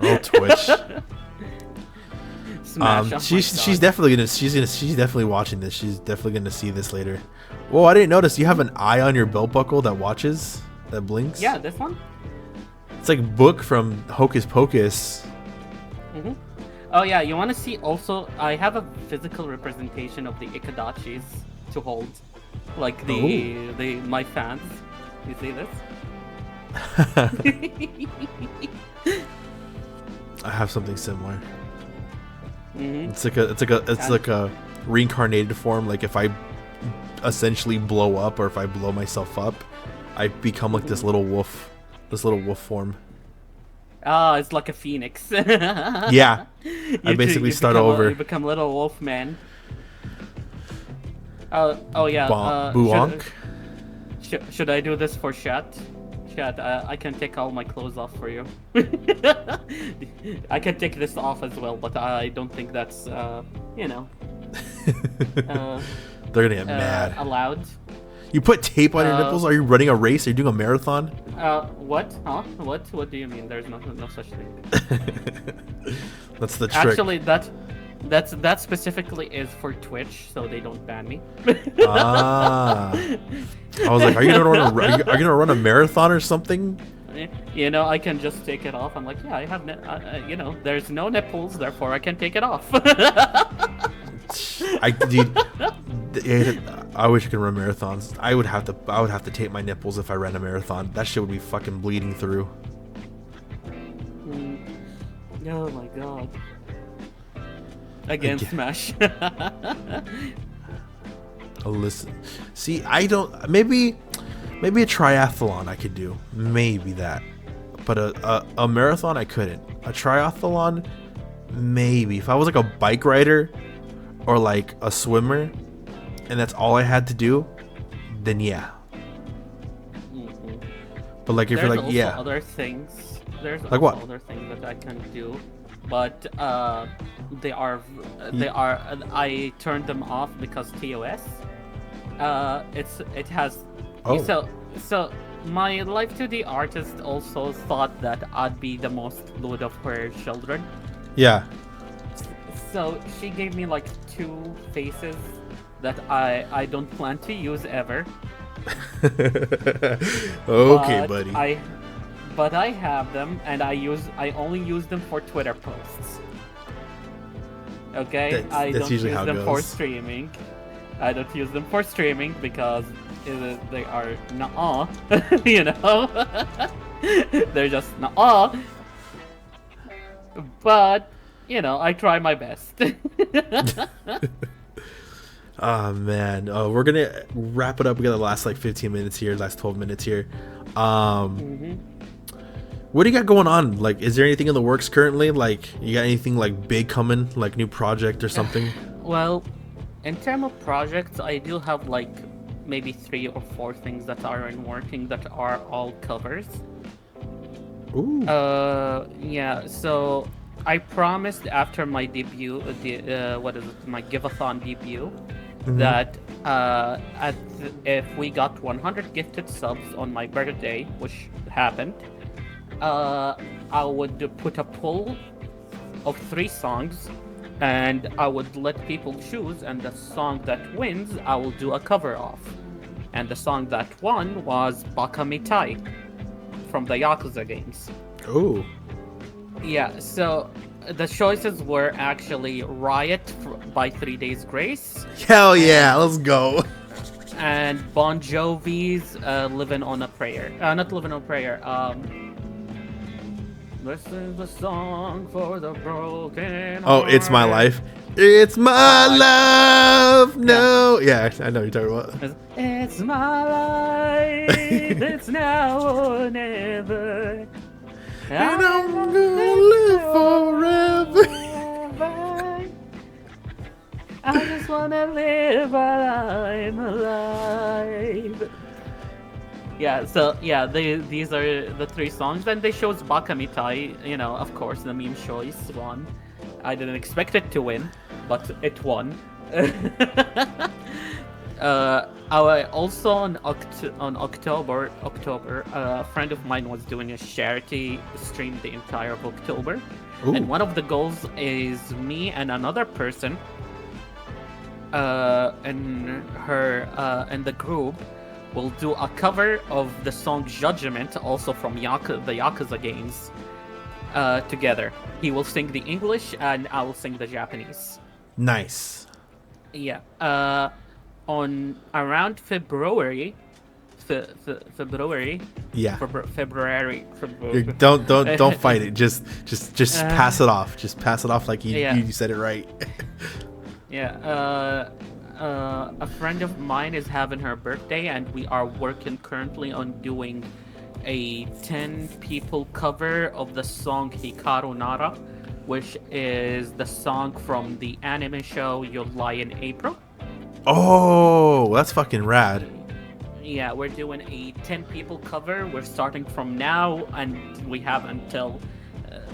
Oh, Twitch. Smash she's definitely watching this. She's definitely gonna see this later. Whoa, I didn't notice you have an eye on your belt buckle that watches, that blinks. Yeah, this one. It's like Book from Hocus Pocus. Oh yeah, you want to see also? I have a physical representation of the Ikadachis to hold, like my fans. You see this? I have something similar. It's like a reincarnated form. Like if I essentially blow up, or if I blow myself up, I become like this little wolf form. Ah, it's like a phoenix. Yeah, I basically start over. You become little wolf man. Oh yeah. Buonk. Should I do this for chat? Chat, I can take all my clothes off for you. I can take this off as well, but I don't think that's they're gonna get mad. Allowed. You put tape on your nipples? Are you running a race? Are you doing a marathon? What? Huh? What do you mean? There's no such thing. That's the trick. Actually, that specifically is for Twitch, so they don't ban me. Ah. I was like, are you gonna run a marathon or something? You know, I can just take it off. I'm like, yeah, I have, there's no nipples, therefore I can take it off. I wish I could run marathons. I would have to tape my nipples if I ran a marathon. That shit would be fucking bleeding through. Oh my god. Again, Smash. Listen, see, I don't. Maybe a triathlon I could do. Maybe that, but a marathon I couldn't. A triathlon, maybe. If I was like a bike rider or like a swimmer, and that's all I had to do, then yeah. But like if you're like other things. There's like also other things that I can do, but they are I turned them off because TOS. It has. Oh. So my Life 2D artist also thought that I'd be the most lewd of her children. Yeah. so she gave me like 2 faces that I don't plan to use ever. Okay, buddy. But I have them, and I only use them for Twitter posts. Okay, I don't use them for streaming. I don't use them for streaming because they are nuh-uh, you know. They're just nuh-uh. But you know, I try my best. Oh man, we're gonna wrap it up. We got the last like 15 minutes here, last 12 minutes here. What do you got going on? Like, is there anything in the works currently? Like, you got anything like big coming, like new project or something? Well, in terms of projects, I do have like maybe 3 or 4 things that are in working that are all covers. Ooh. Yeah. So I promised after my debut, my Giveathon debut, that if we got 100 gifted subs on my birthday, which happened, I would put a poll of 3 songs, and I would let people choose, and the song that wins, I will do a cover of. And the song that won was Baka Mitai from the Yakuza games. Oh. Yeah, so the choices were actually Riot by 3 Days Grace. Hell yeah, let's go. And Bon Jovi's Living on a Prayer. Not Living on a Prayer. This is the song for the broken. Oh, It's My Life. It's my love. No. Yeah, I know what you're talking about. It's my life. It's now or never. And I'm gonna live forever. I just wanna live while I'm alive. Yeah, so yeah, these are the 3 songs. Then they chose Baka Mitai, you know, of course, the meme choice won. I didn't expect it to win, but it won. Also on October, a friend of mine was doing a charity stream the entire of October. Ooh. And one of the goals is me and another person in the group will do a cover of the song Judgment, also from the Yakuza games, together. He will sing the English and I will sing the Japanese. Nice. Yeah. On around February. Yeah. February. Don't fight it. Just pass it off. Just pass it off like you said it right. Yeah. A friend of mine is having her birthday, and we are working currently on doing a 10 people cover of the song Hikaru Nara, which is the song from the anime show You'll Lie in April. Oh, that's fucking rad. Yeah, we're doing a 10 people cover. We're starting from now, and we have until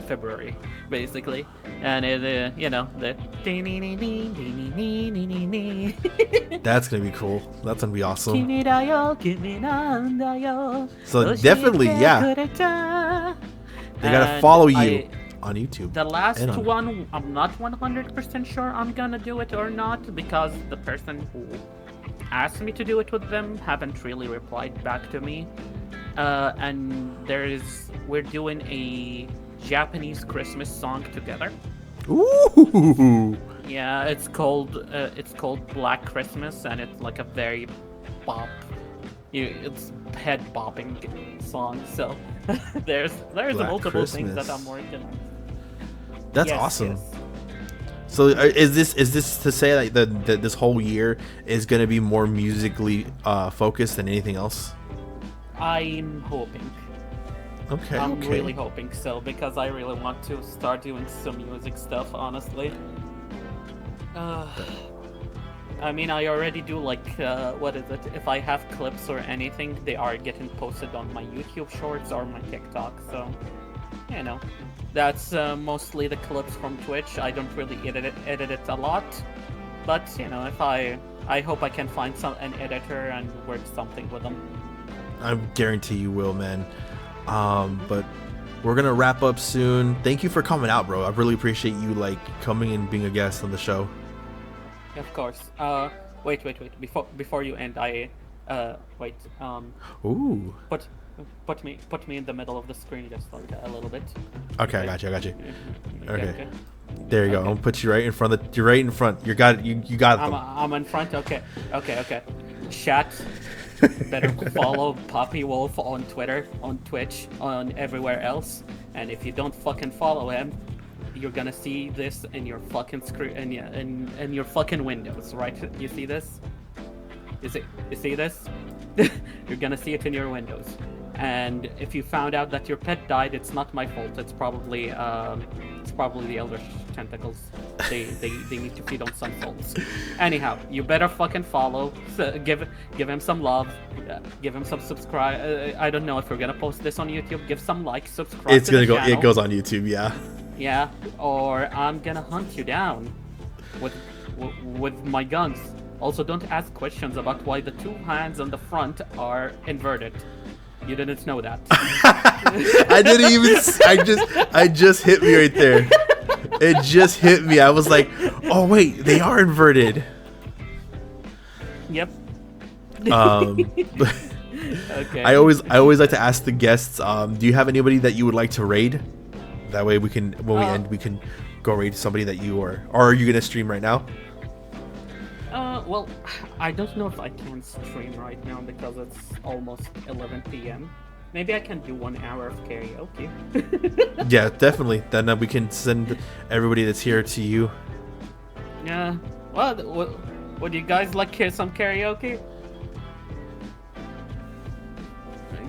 February, basically. And it, you know, the that's gonna be cool. That's gonna be awesome. So So definitely, yeah. They gotta follow you on YouTube. The last one, I'm not 100% sure I'm gonna do it or not, because the person who asked me to do it with them haven't really replied back to me. And we're doing a Japanese Christmas song together. Ooh. Yeah, it's called Black Christmas, and it's like a very it's head bopping song. So there's multiple things that I'm working on. That's awesome. Yes. So is this to say that this whole year is going to be more musically focused than anything else? I'm hoping. Okay. I'm really hoping so, because I really want to start doing some music stuff, honestly. I mean, I already do what is it? If I have clips or anything, they are getting posted on my YouTube Shorts or my TikTok. So, you know, that's mostly the clips from Twitch. I don't really edit it a lot, but you know, if I hope I can find an editor and work something with them. I guarantee you will, man. But we're gonna wrap up soon. Thank you for coming out, bro. I really appreciate you like coming and being a guest on the show. Of course. Wait. Before you end, wait. Ooh. Put me in the middle of the screen just like a little bit. Okay, I got you. Okay. Okay. There you go. I'm gonna put you right in front of. You're right in front. You got them. I'm in front. Okay. Chat. Better follow Papiwolf on Twitter, on Twitch, on everywhere else. And if you don't fucking follow him, you're gonna see this in your fucking screen, in your fucking windows, right? You see this? You see this? You're gonna see it in your windows. And if you found out that your pet died, it's not my fault. It's probably the Elder Tentacles. They need to feed on some souls. Anyhow, you better fucking follow. Give him some love. Give him some subscribe. I don't know if we're gonna post this on YouTube. Give some likes, subscribe. It's gonna go. It goes on YouTube. Yeah. Yeah. Or I'm gonna hunt you down with my guns. Also, don't ask questions about why the two hands on the front are inverted. You didn't know that. I didn't even. I just hit me right there. It just hit me. I was like, oh wait, they are inverted. Yep. Okay. I always like to ask the guests, do you have anybody that you would like to raid? That way we can, when we end, we can go raid somebody that you or are you gonna stream right now? Well, I don't know if I can stream right now because it's almost 11 p.m. Maybe I can do 1 hour of karaoke. Yeah, definitely. Then we can send everybody that's here to you. Yeah. Well, would you guys like hear some karaoke?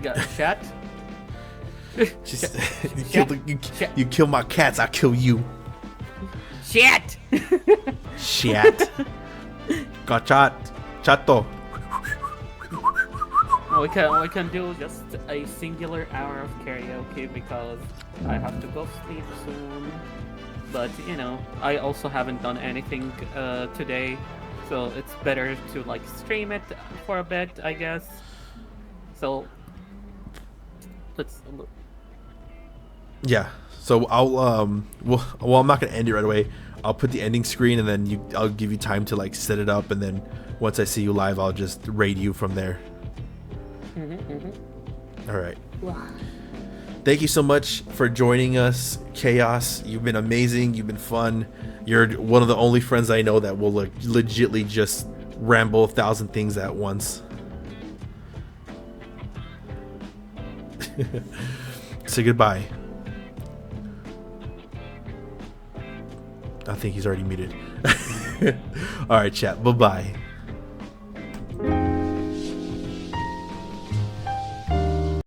Got chat? Just, you kill my cats, I kill you. Shit! Shit. Chato. We can do just a singular hour of karaoke because I have to go sleep soon. But you know, I also haven't done anything today, so it's better to like stream it for a bit, I guess. So let's. Yeah. So I'll well I'm not gonna end it right away. I'll put the ending screen and then I'll give you time to like set it up, and then once I see you live, I'll just raid you from there. All right. Wow. Thank you so much for joining us, Chaos. You've been amazing. You've been fun. You're one of the only friends I know that will legitly just ramble 1,000 things at once. Say goodbye. I think he's already muted. All right, chat. Bye-bye.